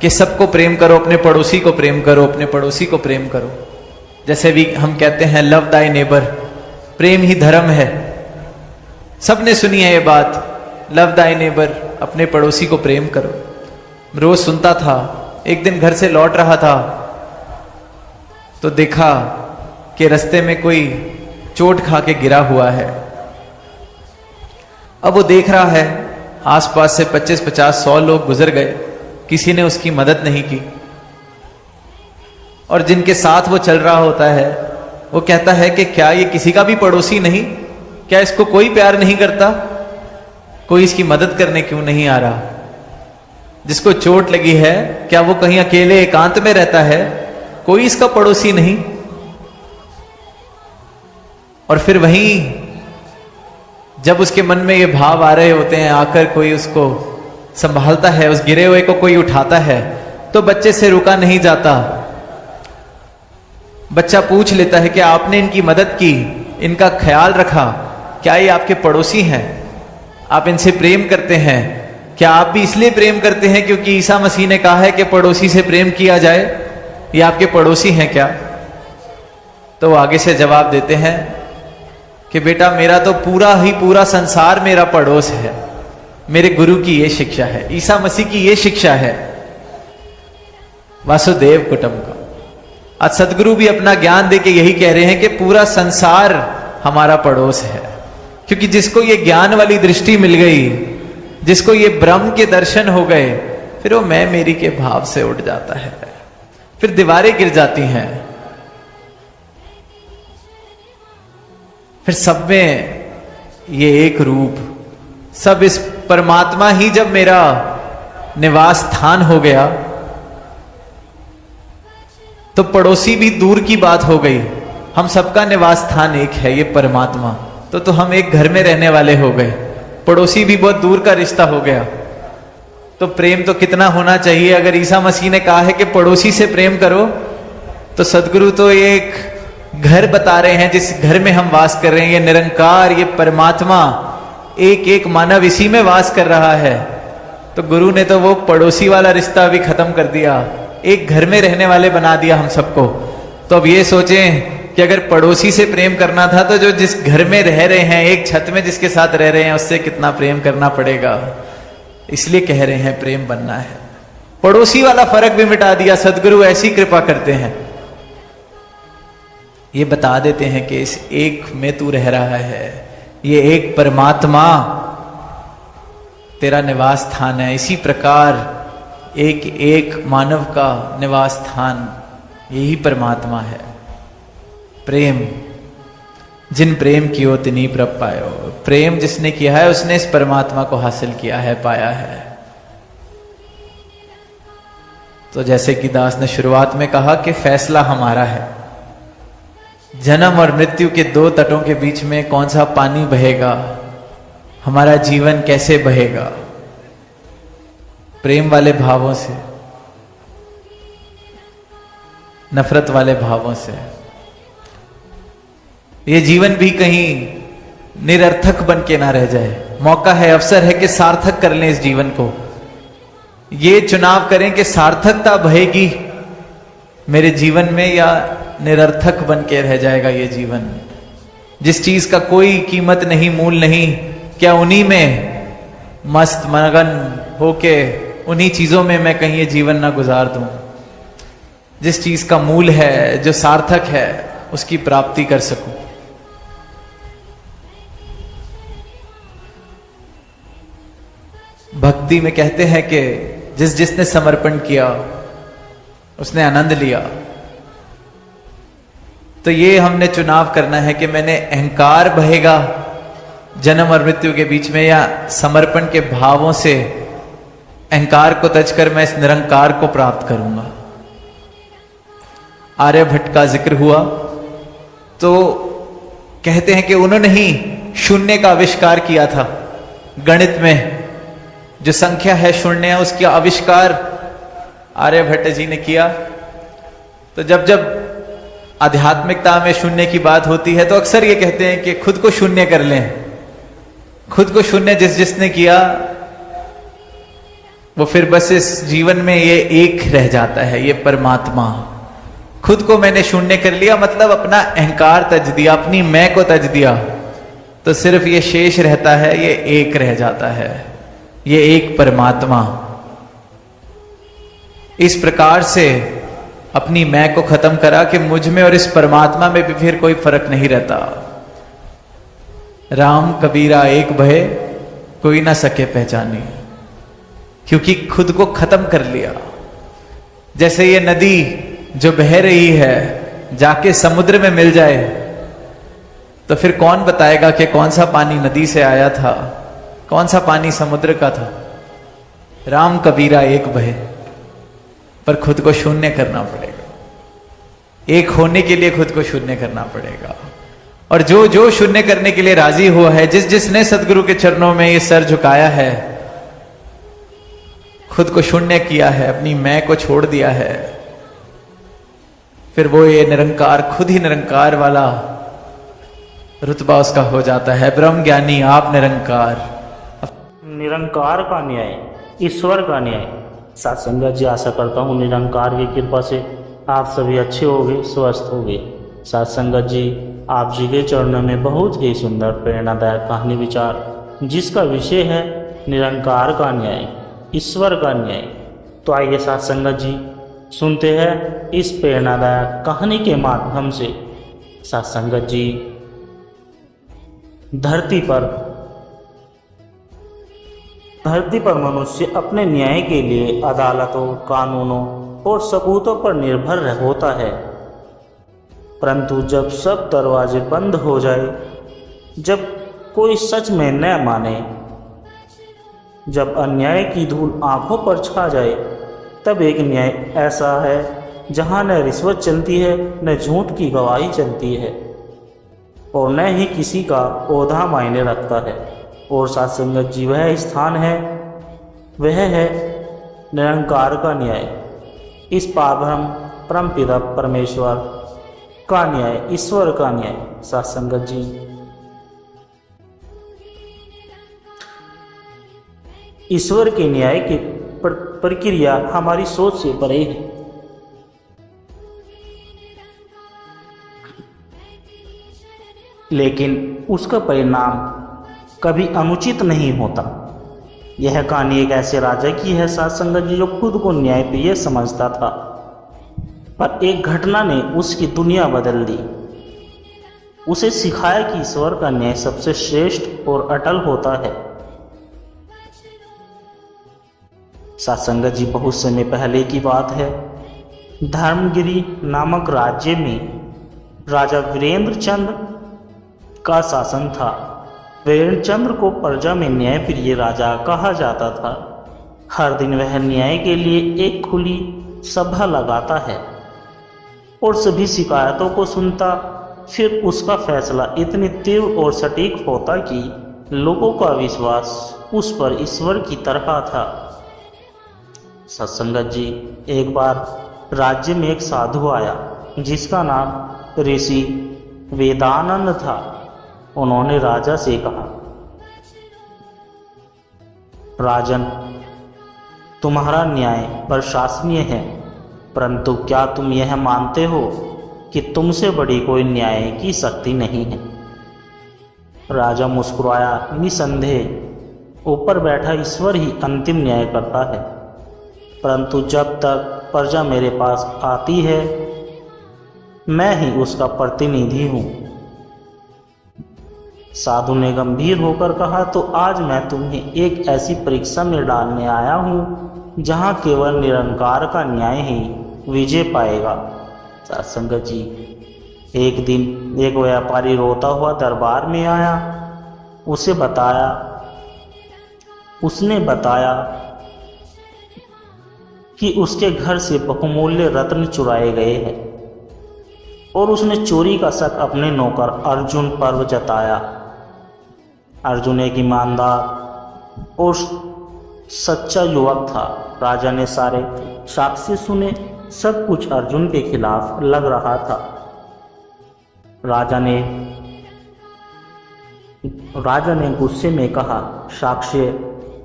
कि सबको प्रेम करो, अपने पड़ोसी को प्रेम करो, अपने पड़ोसी को प्रेम करो। जैसे भी हम कहते हैं लव दाई नेबर, प्रेम ही धर्म है। सबने सुनी है ये बात, लव दाई नेबर, अपने पड़ोसी को प्रेम करो। रोज सुनता था। एक दिन घर से लौट रहा था तो देखा कि रास्ते में कोई चोट खा के गिरा हुआ है। अब वो देख रहा है आसपास से 25-50-100 लोग गुजर गए, किसी ने उसकी मदद नहीं की। और जिनके साथ वो चल रहा होता है वो कहता है कि क्या ये किसी का भी पड़ोसी नहीं? क्या इसको कोई प्यार नहीं करता? कोई इसकी मदद करने क्यों नहीं आ रहा? जिसको चोट लगी है क्या वो कहीं अकेले एकांत में रहता है? कोई इसका पड़ोसी नहीं। और फिर वहीं जब उसके मन में ये भाव आ रहे होते हैं, आकर कोई उसको संभालता है, उस गिरे हुए को कोई उठाता है, तो बच्चे से रुका नहीं जाता। बच्चा पूछ लेता है कि आपने इनकी मदद की, इनका ख्याल रखा, क्या ये आपके पड़ोसी हैं? आप इनसे प्रेम करते हैं? क्या आप भी इसलिए प्रेम करते हैं क्योंकि ईसा मसीह ने कहा है कि पड़ोसी से प्रेम किया जाए? ये आपके पड़ोसी हैं क्या? तो वो आगे से जवाब देते हैं कि बेटा मेरा तो पूरा संसार मेरा पड़ोस है। मेरे गुरु की ये शिक्षा है, ईसा मसीह की ये शिक्षा है, वासुदेव कुटुंबकम। आज सदगुरु भी अपना ज्ञान देके यही कह रहे हैं कि पूरा संसार हमारा पड़ोस है। क्योंकि जिसको ये ज्ञान वाली दृष्टि मिल गई, जिसको ये ब्रह्म के दर्शन हो गए, फिर वो मैं मेरी के भाव से उठ जाता है, फिर दीवारें गिर जाती हैं, फिर सब में ये एक रूप, सब इस परमात्मा ही जब मेरा निवास स्थान हो गया तो पड़ोसी भी दूर की बात हो गई। हम सबका निवास स्थान एक है, ये परमात्मा। तो हम एक घर में रहने वाले हो गए, पड़ोसी भी बहुत दूर का रिश्ता हो गया। तो प्रेम तो कितना होना चाहिए। अगर ईसा मसीह ने कहा है कि पड़ोसी से प्रेम करो, तो सदगुरु तो एक घर बता रहे हैं जिस घर में हम वास कर रहे हैं। ये निरंकार, ये परमात्मा, एक एक मानव इसी में वास कर रहा है। तो गुरु ने तो वो पड़ोसी वाला रिश्ता भी खत्म कर दिया, एक घर में रहने वाले बना दिया हम सबको। तो अब ये सोचें कि अगर पड़ोसी से प्रेम करना था तो जो जिस घर में रह रहे हैं, एक छत में जिसके साथ रह रहे हैं, उससे कितना प्रेम करना पड़ेगा। इसलिए कह रहे हैं प्रेम बनना है। पड़ोसी वाला फर्क भी मिटा दिया। सदगुरु ऐसी कृपा करते हैं, ये बता देते हैं कि इस एक में तू रह रहा है, ये एक परमात्मा तेरा निवास स्थान है। इसी प्रकार एक एक मानव का निवास स्थान यही परमात्मा है। प्रेम जिन प्रेम कियो तिन्हीं प्रभ पायो। प्रेम जिसने किया है उसने इस परमात्मा को हासिल किया है, पाया है। तो जैसे कि दास ने शुरुआत में कहा कि फैसला हमारा है। जन्म और मृत्यु के दो तटों के बीच में कौन सा पानी बहेगा, हमारा जीवन कैसे बहेगा? प्रेम वाले भावों से, नफरत वाले भावों से। ये जीवन भी कहीं निरर्थक बन के ना रह जाए। मौका है, अवसर है कि सार्थक कर लें इस जीवन को। ये चुनाव करें कि सार्थकता बहेगी मेरे जीवन में या निरर्थक बन के रह जाएगा ये जीवन। जिस चीज का कोई कीमत नहीं, मूल नहीं, क्या उन्हीं में मस्त मगन होके उन्हीं चीजों में मैं कहीं ये जीवन ना गुजार दूं? जिस चीज का मूल है, जो सार्थक है, उसकी प्राप्ति कर सकूं। भक्ति में कहते हैं कि जिसने समर्पण किया उसने आनंद लिया। तो ये हमने चुनाव करना है कि मैंने अहंकार बहेगा जन्म और मृत्यु के बीच में, या समर्पण के भावों से अहंकार को तज कर मैं इस निरंकार को प्राप्त करूंगा। आर्यभट्ट का जिक्र हुआ तो कहते हैं कि उन्होंने ही शून्य का आविष्कार किया था। गणित में जो संख्या है शून्य, उसका आविष्कार आर्यभट्ट जी ने किया। तो जब जब आध्यात्मिकता में शून्य की बात होती है तो अक्सर ये कहते हैं कि खुद को शून्य कर लें। खुद को शून्य जिसने किया वो फिर बस इस जीवन में ये एक रह जाता है, ये परमात्मा। खुद को मैंने शून्य कर लिया, मतलब अपना अहंकार तज दिया, अपनी मैं को तज दिया, तो सिर्फ ये शेष रहता है, ये एक रह जाता है, ये एक परमात्मा। इस प्रकार से अपनी मैं को खत्म करा कि मुझ में और इस परमात्मा में भी फिर कोई फर्क नहीं रहता। राम कबीरा एक भय, कोई ना सके पहचानी, क्योंकि खुद को खत्म कर लिया। जैसे ये नदी जो बह रही है जाके समुद्र में मिल जाए तो फिर कौन बताएगा कि कौन सा पानी नदी से आया था, कौन सा पानी समुद्र का था। राम कबीरा एक भय, पर खुद को शून्य करना पड़ेगा। एक होने के लिए खुद को शून्य करना पड़ेगा। और जो जो शून्य करने के लिए राजी हुआ है, जिस जिसने सदगुरु के चरणों में ये सर झुकाया है, खुद को शून्य किया है, अपनी मैं को छोड़ दिया है, फिर वो ये निरंकार, खुद ही निरंकार वाला रुतबा उसका हो जाता है। ब्रह्म ज्ञानी आप निरंकार। निरंकार का न्याय, ईश्वर का न्याय। साथ संगत जी, आशा करता हूँ निरंकार की कृपा से आप सभी अच्छे होंगे, स्वस्थ होंगे। साथ संगत जी, आप जी के चरणों में बहुत ही सुंदर प्रेरणादायक कहानी विचार, जिसका विषय है निरंकार का न्याय, ईश्वर का न्याय। तो आइए साथ संगत जी सुनते हैं इस प्रेरणादायक कहानी के माध्यम से। साथ संगत जी, धरती पर मनुष्य अपने न्याय के लिए अदालतों, कानूनों और सबूतों पर निर्भर होता है, परंतु जब सब दरवाजे बंद हो जाए, जब कोई सच में न माने, जब अन्याय की धूल आंखों पर छा जाए, तब एक न्याय ऐसा है जहां न रिश्वत चलती है, न झूठ की गवाही चलती है, और न ही किसी का ओहदा मायने रखता है। और साथ संगत जी, वह स्थान है, वह है निरंकार का न्याय। इस पारब्रह्म परमपिता परमेश्वर का न्याय, ईश्वर का न्याय। साथ संगत जी, ईश्वर के न्याय की प्रक्रिया हमारी सोच से परे है। लेकिन उसका परिणाम कभी अनुचित नहीं होता। यह कहानी एक ऐसे राजा की है साथ संगत जी, जो खुद को न्यायप्रिय समझता था, पर एक घटना ने उसकी दुनिया बदल दी। उसे सिखाया कि ईश्वर का न्याय सबसे श्रेष्ठ और अटल होता है। साथ संगत जी, बहुत समय पहले की बात है। धर्मगिरी नामक राज्य में राजा वीरेंद्र चंद्र का शासन था। वीरेंद्र चंद्र को प्रजा में न्यायप्रिय राजा कहा जाता था। हर दिन वह न्याय के लिए एक खुली सभा लगाता है और सभी शिकायतों को सुनता। फिर उसका फैसला इतनी तीव्र और सटीक होता कि लोगों का विश्वास उस पर ईश्वर की तरह था। सत्संगत जी, एक बार राज्य में एक साधु आया जिसका नाम ऋषि वेदानंद था। उन्होंने राजा से कहा, राजन, तुम्हारा न्याय प्रशंसनीय है, परंतु क्या तुम यह मानते हो कि तुमसे बड़ी कोई न्याय की शक्ति नहीं है? राजा मुस्कुराया, निसंदेह ऊपर बैठा ईश्वर ही अंतिम न्याय करता है, परंतु जब तक प्रजा मेरे पास आती है, मैं ही उसका प्रतिनिधि हूँ। साधु ने गंभीर होकर कहा, तो आज मैं तुम्हें एक ऐसी परीक्षा में डालने आया हूँ जहाँ केवल निरंकार का न्याय ही विजय पाएगा। सत्संगत जी, एक दिन एक व्यापारी रोता हुआ दरबार में आया। उसने बताया कि उसके घर से बहुमूल्य रत्न चुराए गए हैं और उसने चोरी का शक अपने नौकर अर्जुन पर जताया। अर्जुन एक ईमानदार और सच्चा युवक था। राजा ने सारे साक्ष्य सुने, सब कुछ अर्जुन के खिलाफ लग रहा था। राजा ने गुस्से में कहा, साक्ष्य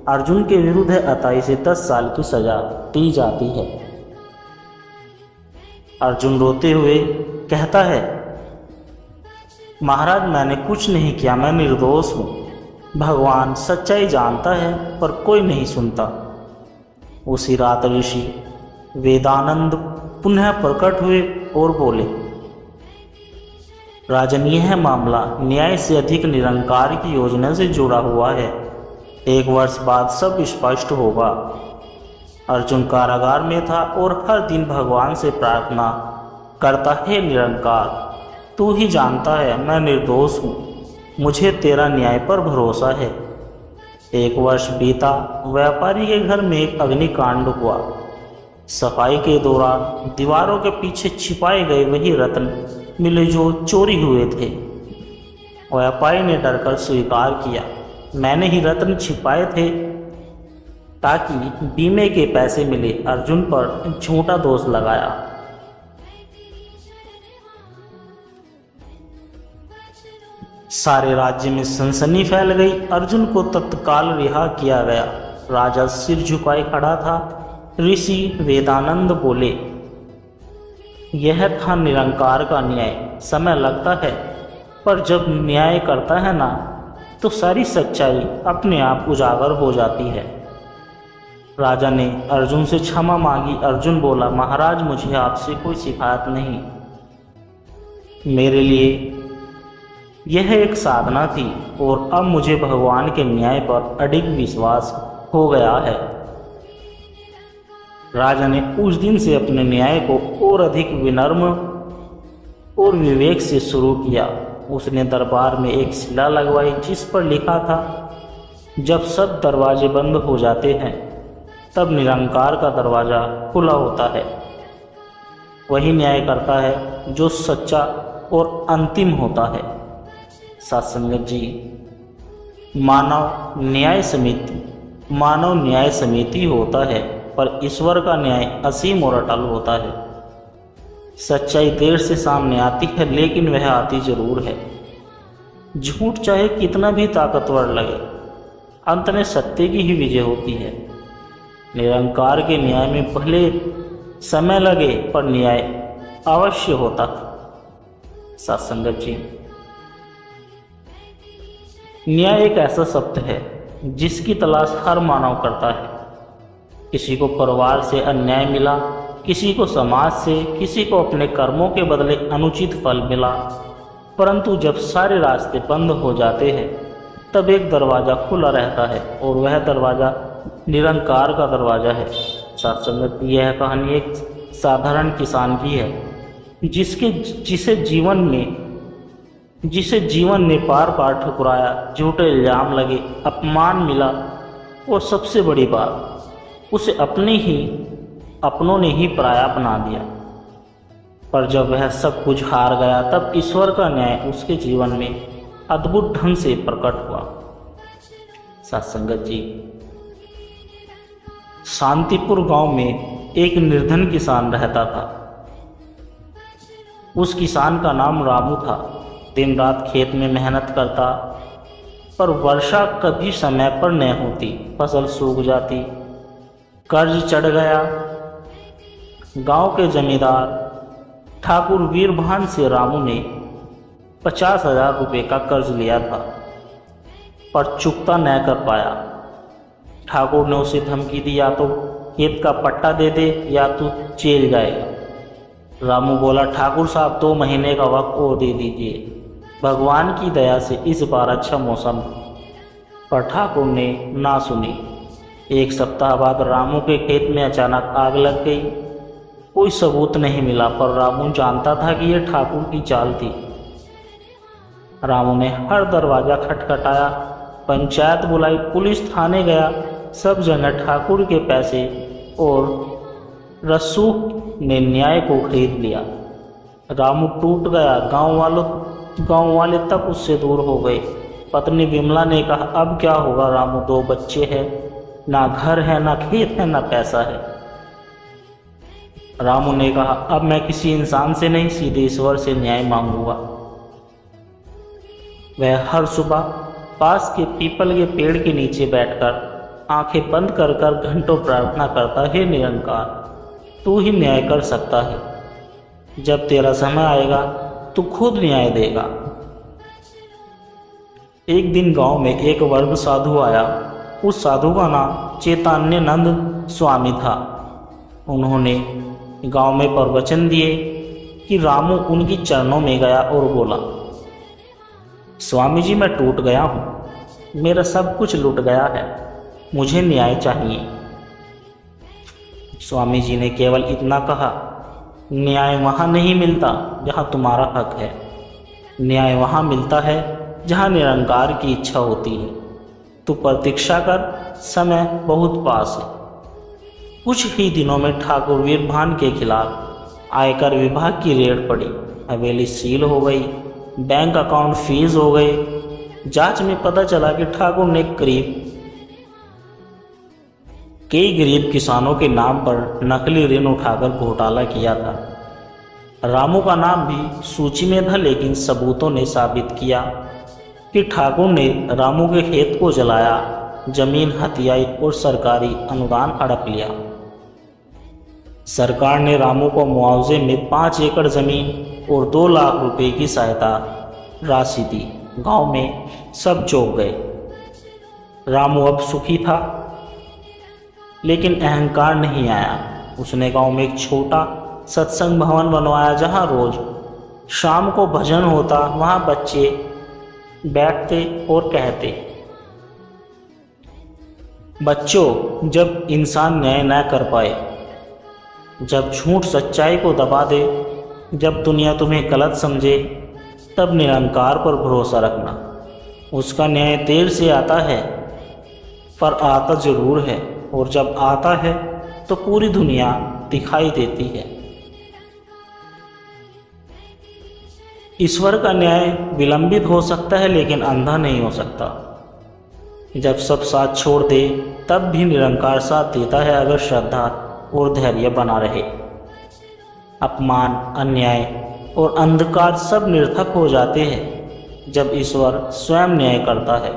अर्जुन के विरुद्ध है, अतः इसे 10 साल की सजा दी जाती है। अर्जुन रोते हुए कहता है, महाराज मैंने कुछ नहीं किया, मैं निर्दोष हूँ। भगवान सच्चाई जानता है पर कोई नहीं सुनता। उसी रात ऋषि वेदानंद पुनः प्रकट हुए और बोले, राजन यह मामला न्याय से अधिक निरंकार की योजना से जुड़ा हुआ है। 1 वर्ष बाद सब स्पष्ट होगा। अर्जुन कारागार में था और हर दिन भगवान से प्रार्थना करता है, निरंकार तू ही जानता है मैं निर्दोष हूँ, मुझे तेरा न्याय पर भरोसा है। 1 वर्ष बीता। व्यापारी के घर में एक अग्निकांड हुआ। सफाई के दौरान दीवारों के पीछे छिपाए गए वही रत्न मिले जो चोरी हुए थे। व्यापारी ने डरकर स्वीकार किया, मैंने ही रत्न छिपाए थे ताकि बीमे के पैसे मिले। अर्जुन पर झूठा दोष लगाया। सारे राज्य में सनसनी फैल गई। अर्जुन को तत्काल रिहा किया गया। राजा सिर झुकाए खड़ा था। ऋषि वेदानंद बोले, यह था निरंकार का न्याय। समय लगता है पर जब न्याय करता है ना तो सारी सच्चाई अपने आप उजागर हो जाती है। राजा ने अर्जुन से क्षमा मांगी। अर्जुन बोला, महाराज मुझे आपसे कोई शिकायत नहीं, मेरे लिए यह एक साधना थी और अब मुझे भगवान के न्याय पर अडिग विश्वास हो गया है। राजा ने उस दिन से अपने न्याय को और अधिक विनम्र और विवेक से शुरू किया। उसने दरबार में एक शिला लगवाई जिस पर लिखा था, जब सब दरवाजे बंद हो जाते हैं तब निरंकार का दरवाजा खुला होता है। वही न्याय करता है जो सच्चा और अंतिम होता है। सत्संगत जी, मानव न्याय समिति होता है पर ईश्वर का न्याय असीम और अटल होता है। सच्चाई देर से सामने आती है लेकिन वह आती जरूर है। झूठ चाहे कितना भी ताकतवर लगे, अंत में सत्य की ही विजय होती है। निरंकार के न्याय में भले समय लगे पर न्याय अवश्य होता है। सत्संगत जी, न्याय एक ऐसा शब्द है जिसकी तलाश हर मानव करता है। किसी को परिवार से अन्याय मिला, किसी को समाज से, किसी को अपने कर्मों के बदले अनुचित फल मिला, परंतु जब सारे रास्ते बंद हो जाते हैं तब एक दरवाज़ा खुला रहता है और वह दरवाज़ा निरंकार का दरवाज़ा है। सत्संगत, यह कहानी एक साधारण किसान की है जिसे जीवन ने बार बार ठुकराया, झूठे इल्जाम लगे, अपमान मिला और सबसे बड़ी बात उसे अपनों ने ही पराया बना दिया। पर जब वह सब कुछ हार गया तब ईश्वर का न्याय उसके जीवन में अद्भुत ढंग से प्रकट हुआ। सत्संगत जी, शांतिपुर गांव में एक निर्धन किसान रहता था। उस किसान का नाम रामू था। दिन रात खेत में मेहनत करता पर वर्षा कभी समय पर न होती, फसल सूख जाती, कर्ज चढ़ गया। गांव के जमींदार ठाकुर वीरभान से रामू ने 50,000 रुपये का कर्ज लिया था पर चुकता न कर पाया। ठाकुर ने उसे धमकी दी, या तो खेत का पट्टा दे दे या तू जेल जाएगा। रामू बोला, ठाकुर साहब 2 महीने का वक्त और दे दीजिए, भगवान की दया से इस बार अच्छा मौसम। पर ठाकुर ने ना सुनी। 1 सप्ताह बाद रामू के खेत में अचानक आग लग गई। कोई सबूत नहीं मिला पर रामू जानता था कि यह ठाकुर की चाल थी। रामू ने हर दरवाज़ा खटखटाया, पंचायत बुलाई, पुलिस थाने गया, सब जगह ठाकुर के पैसे और रसूख ने न्याय को खरीद लिया। रामू टूट गया। गांव वाले तब उससे दूर हो गए। पत्नी विमला ने कहा, अब क्या होगा रामू, 2 बच्चे हैं, ना घर है, ना खेत है, ना पैसा है। रामू ने कहा, अब मैं किसी इंसान से नहीं, सीधे ईश्वर से न्याय मांगूंगा। वह हर सुबह पास के पीपल के पेड़ के नीचे बैठकर आंखें बंद कर घंटों प्रार्थना करता है, निरंकार तू ही न्याय कर सकता है। जब तेरा समय आएगा तो खुद न्याय देगा। एक दिन गांव में एक वर्ग साधु आया। उस साधु का नाम चैतन्यानंद स्वामी था। उन्होंने गांव में प्रवचन दिए कि रामू उनकी चरणों में गया और बोला, स्वामी जी, मैं टूट गया हूँ, मेरा सब कुछ लुट गया है, मुझे न्याय चाहिए। स्वामी जी ने केवल इतना कहा, न्याय वहाँ नहीं मिलता जहाँ तुम्हारा हक है, न्याय वहाँ मिलता है जहाँ निरंकार की इच्छा होती है। तू प्रतीक्षा कर, समय बहुत पास है। कुछ ही दिनों में ठाकुर वीरभान के खिलाफ आयकर विभाग की रेड पड़ी। हवेली सील हो गई, बैंक अकाउंट फ्रीज हो गए। जांच में पता चला कि ठाकुर ने कई गरीब किसानों के नाम पर नकली ऋण उठाकर घोटाला किया था। रामू का नाम भी सूची में था, लेकिन सबूतों ने साबित किया कि ठाकुर ने रामू के खेत को जलाया, जमीन हथियाई और सरकारी अनुदान हड़प लिया। सरकार ने रामू को मुआवजे में 5 एकड़ जमीन और 2 लाख रुपए की सहायता राशि दी। गांव में सब चौंक गए। रामू अब सुखी था, लेकिन अहंकार नहीं आया। उसने गांव में एक छोटा सत्संग भवन बनवाया, जहां रोज शाम को भजन होता। वहां बच्चे बैठते और कहते, बच्चों, जब इंसान न्याय न कर पाए, जब झूठ सच्चाई को दबा दे, जब दुनिया तुम्हें गलत समझे, तब निरंकार पर भरोसा रखना। उसका न्याय देर से आता है, पर आता जरूर है, और जब आता है तो पूरी दुनिया दिखाई देती है। ईश्वर का न्याय विलंबित हो सकता है, लेकिन अंधा नहीं हो सकता। जब सब साथ छोड़ दे, तब भी निरंकार साथ देता है, अगर श्रद्धा और धैर्य बना रहे। अपमान, अन्याय और अंधकार सब निरर्थक हो जाते हैं जब ईश्वर स्वयं न्याय करता है।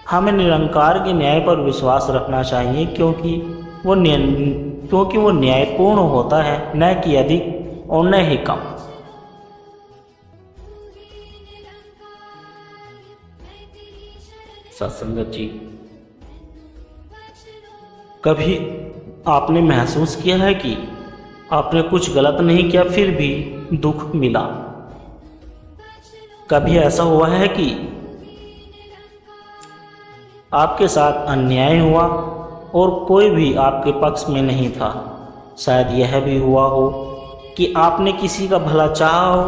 हमें निरंकार के न्याय पर विश्वास रखना चाहिए, क्योंकि वो न्यायपूर्ण होता है, न कि अधिक और न ही कम। सत्संगत जी, कभी आपने महसूस किया है कि आपने कुछ गलत नहीं किया, फिर भी दुख मिला? कभी ऐसा हुआ है कि आपके साथ अन्याय हुआ और कोई भी आपके पक्ष में नहीं था? शायद यह भी हुआ हो कि आपने किसी का भला चाहा हो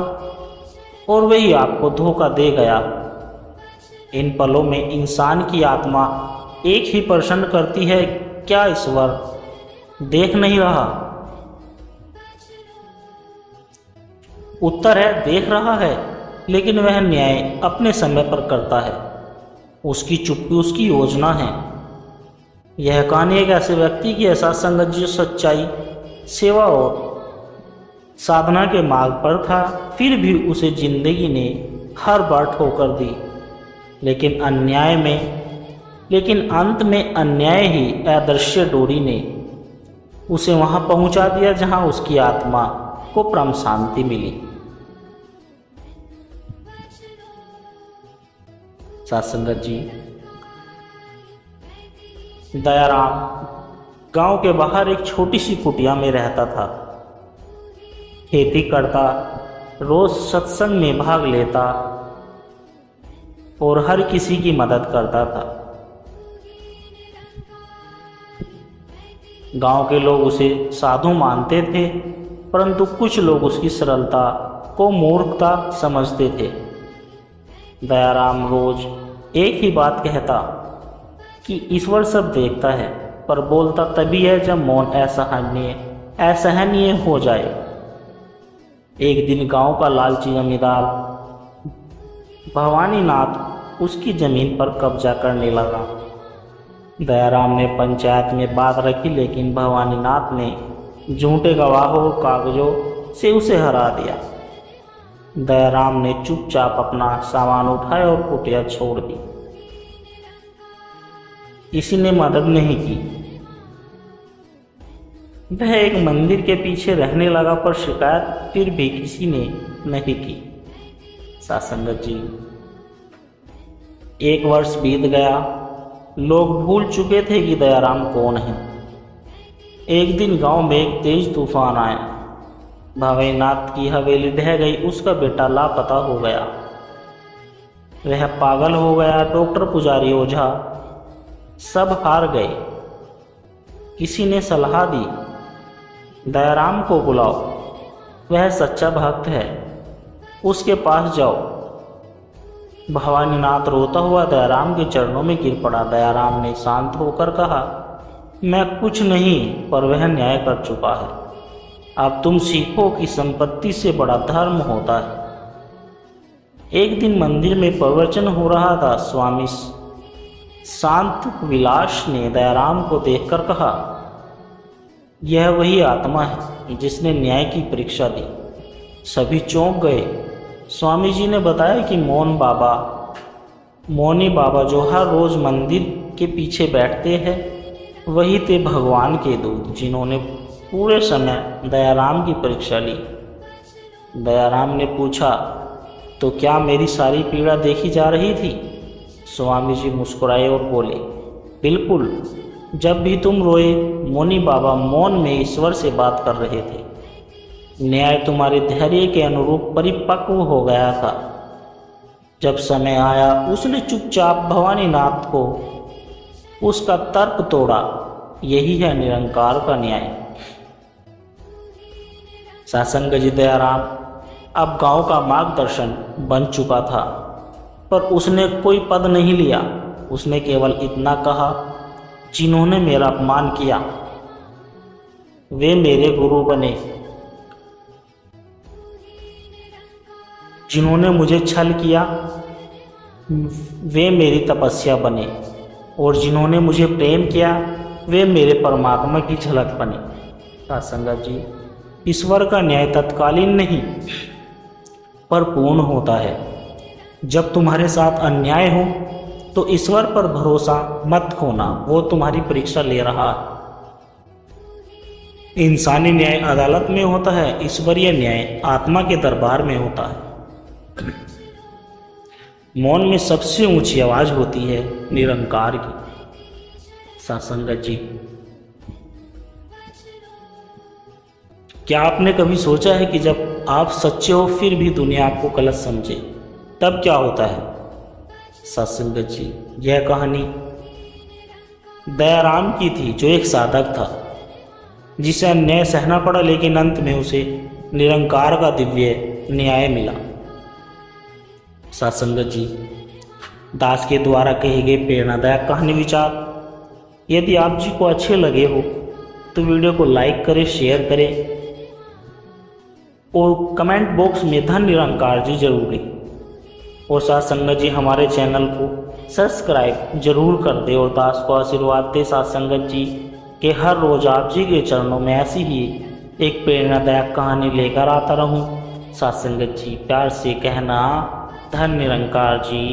और वही आपको धोखा दे गया। इन पलों में इंसान की आत्मा एक ही प्रश्न करती है, क्या ईश्वर देख नहीं रहा? उत्तर है, देख रहा है, लेकिन वह न्याय अपने समय पर करता है। उसकी चुप्पी उसकी योजना है। यह कहानी एक ऐसे व्यक्ति की है, सत्संगत जो सच्चाई, सेवा और साधना के मार्ग पर था, फिर भी उसे जिंदगी ने हर बार ठोकर दी। लेकिन अंत में अन्याय ही अदृश्य डोरी ने उसे वहां पहुंचा दिया जहां उसकी आत्मा को परम शांति मिली। सत्संगत जी, दयाराम गांव के बाहर एक छोटी सी कुटिया में रहता था। खेती करता, रोज सत्संग में भाग लेता और हर किसी की मदद करता था। गांव के लोग उसे साधु मानते थे, परंतु कुछ लोग उसकी सरलता को मूर्खता समझते थे। दयाराम रोज एक ही बात कहता कि ईश्वर सब देखता है, पर बोलता तभी है जब मौन असहनीय हो जाए। एक दिन गांव का लालची जमींदार भवानीनाथ उसकी जमीन पर कब्जा करने लगा। दयाराम ने पंचायत में बात रखी, लेकिन भवानीनाथ ने झूठे गवाहों और कागजों से उसे हरा दिया। दयाराम ने चुपचाप अपना सामान उठाया और कुटिया छोड़ दी। किसी ने मदद नहीं की। वह एक मंदिर के पीछे रहने लगा, पर शिकायत फिर भी किसी ने नहीं की। सासंगत जी, 1 वर्ष बीत गया। लोग भूल चुके थे कि दयाराम कौन है। एक दिन गांव में एक तेज तूफान आया। भावईनाथ की हवेली ढह गई। उसका बेटा लापता हो गया। वह पागल हो गया। डॉक्टर, पुजारी, ओझा सब हार गए। किसी ने सलाह दी, दयाराम को बुलाओ, वह सच्चा भक्त है, उसके पास जाओ। भवानीनाथ रोता हुआ दयाराम के चरणों में गिर पड़ा। दयाराम ने शांत होकर कहा, मैं कुछ नहीं, पर वह न्याय कर चुका है। अब तुम सीखो कि संपत्ति से बड़ा धर्म होता है। एक दिन मंदिर में प्रवचन हो रहा था। स्वामी शांत विलास ने दयाराम को देखकर कहा, यह वही आत्मा है जिसने न्याय की परीक्षा दी। सभी चौंक गए। स्वामी जी ने बताया कि मौनी बाबा जो हर रोज मंदिर के पीछे बैठते हैं, वही थे भगवान के दूत, जिन्होंने पूरे समय दयाराम की परीक्षा ली। दयाराम ने पूछा, तो क्या मेरी सारी पीड़ा देखी जा रही थी? स्वामी जी मुस्कुराए और बोले, बिल्कुल। जब भी तुम रोए, मौनी बाबा मौन में ईश्वर से बात कर रहे थे। न्याय तुम्हारे धैर्य के अनुरूप परिपक्व हो गया था। जब समय आया, उसने चुपचाप भवानीनाथ को उसका तर्क तोड़ा। यही है निरंकार का न्याय। सासंग जी, दयाराम अब गांव का मार्गदर्शन बन चुका था, पर उसने कोई पद नहीं लिया। उसने केवल इतना कहा, जिन्होंने मेरा अपमान किया वे मेरे गुरु बने, जिन्होंने मुझे छल किया वे मेरी तपस्या बने, और जिन्होंने मुझे प्रेम किया वे मेरे परमात्मा की झलक बने। सासंगत जी, ईश्वर का न्याय तत्कालीन नहीं पर पूर्ण होता है। जब तुम्हारे साथ अन्याय हो तो ईश्वर पर भरोसा मत खोना, वो तुम्हारी परीक्षा ले रहा है। इंसानी न्याय अदालत में होता है, ईश्वरीय न्याय आत्मा के दरबार में होता है। मौन में सबसे ऊंची आवाज होती है निरंकार की। सासंगत जी, क्या आपने कभी सोचा है कि जब आप सच्चे हो फिर भी दुनिया आपको गलत समझे, तब क्या होता है? सत्संगत जी, यह कहानी दयाराम की थी, जो एक साधक था जिसे अन्याय सहना पड़ा, लेकिन अंत में उसे निरंकार का दिव्य न्याय मिला। सत्संगत जी, दास के द्वारा कहे गए प्रेरणादायक कहानी विचार यदि आप जी को अच्छे लगे हो तो वीडियो को लाइक करें, शेयर करें और कमेंट बॉक्स में धन निरंकार जी जरूर लिखें। और सत्संगत जी, हमारे चैनल को सब्सक्राइब जरूर कर दे और दास को आशीर्वाद दे। सत्संगत जी के हर रोज आप जी के चरणों में ऐसी ही एक प्रेरणादायक कहानी लेकर आता रहूं। सत्संगत जी, प्यार से कहना, धन निरंकार जी।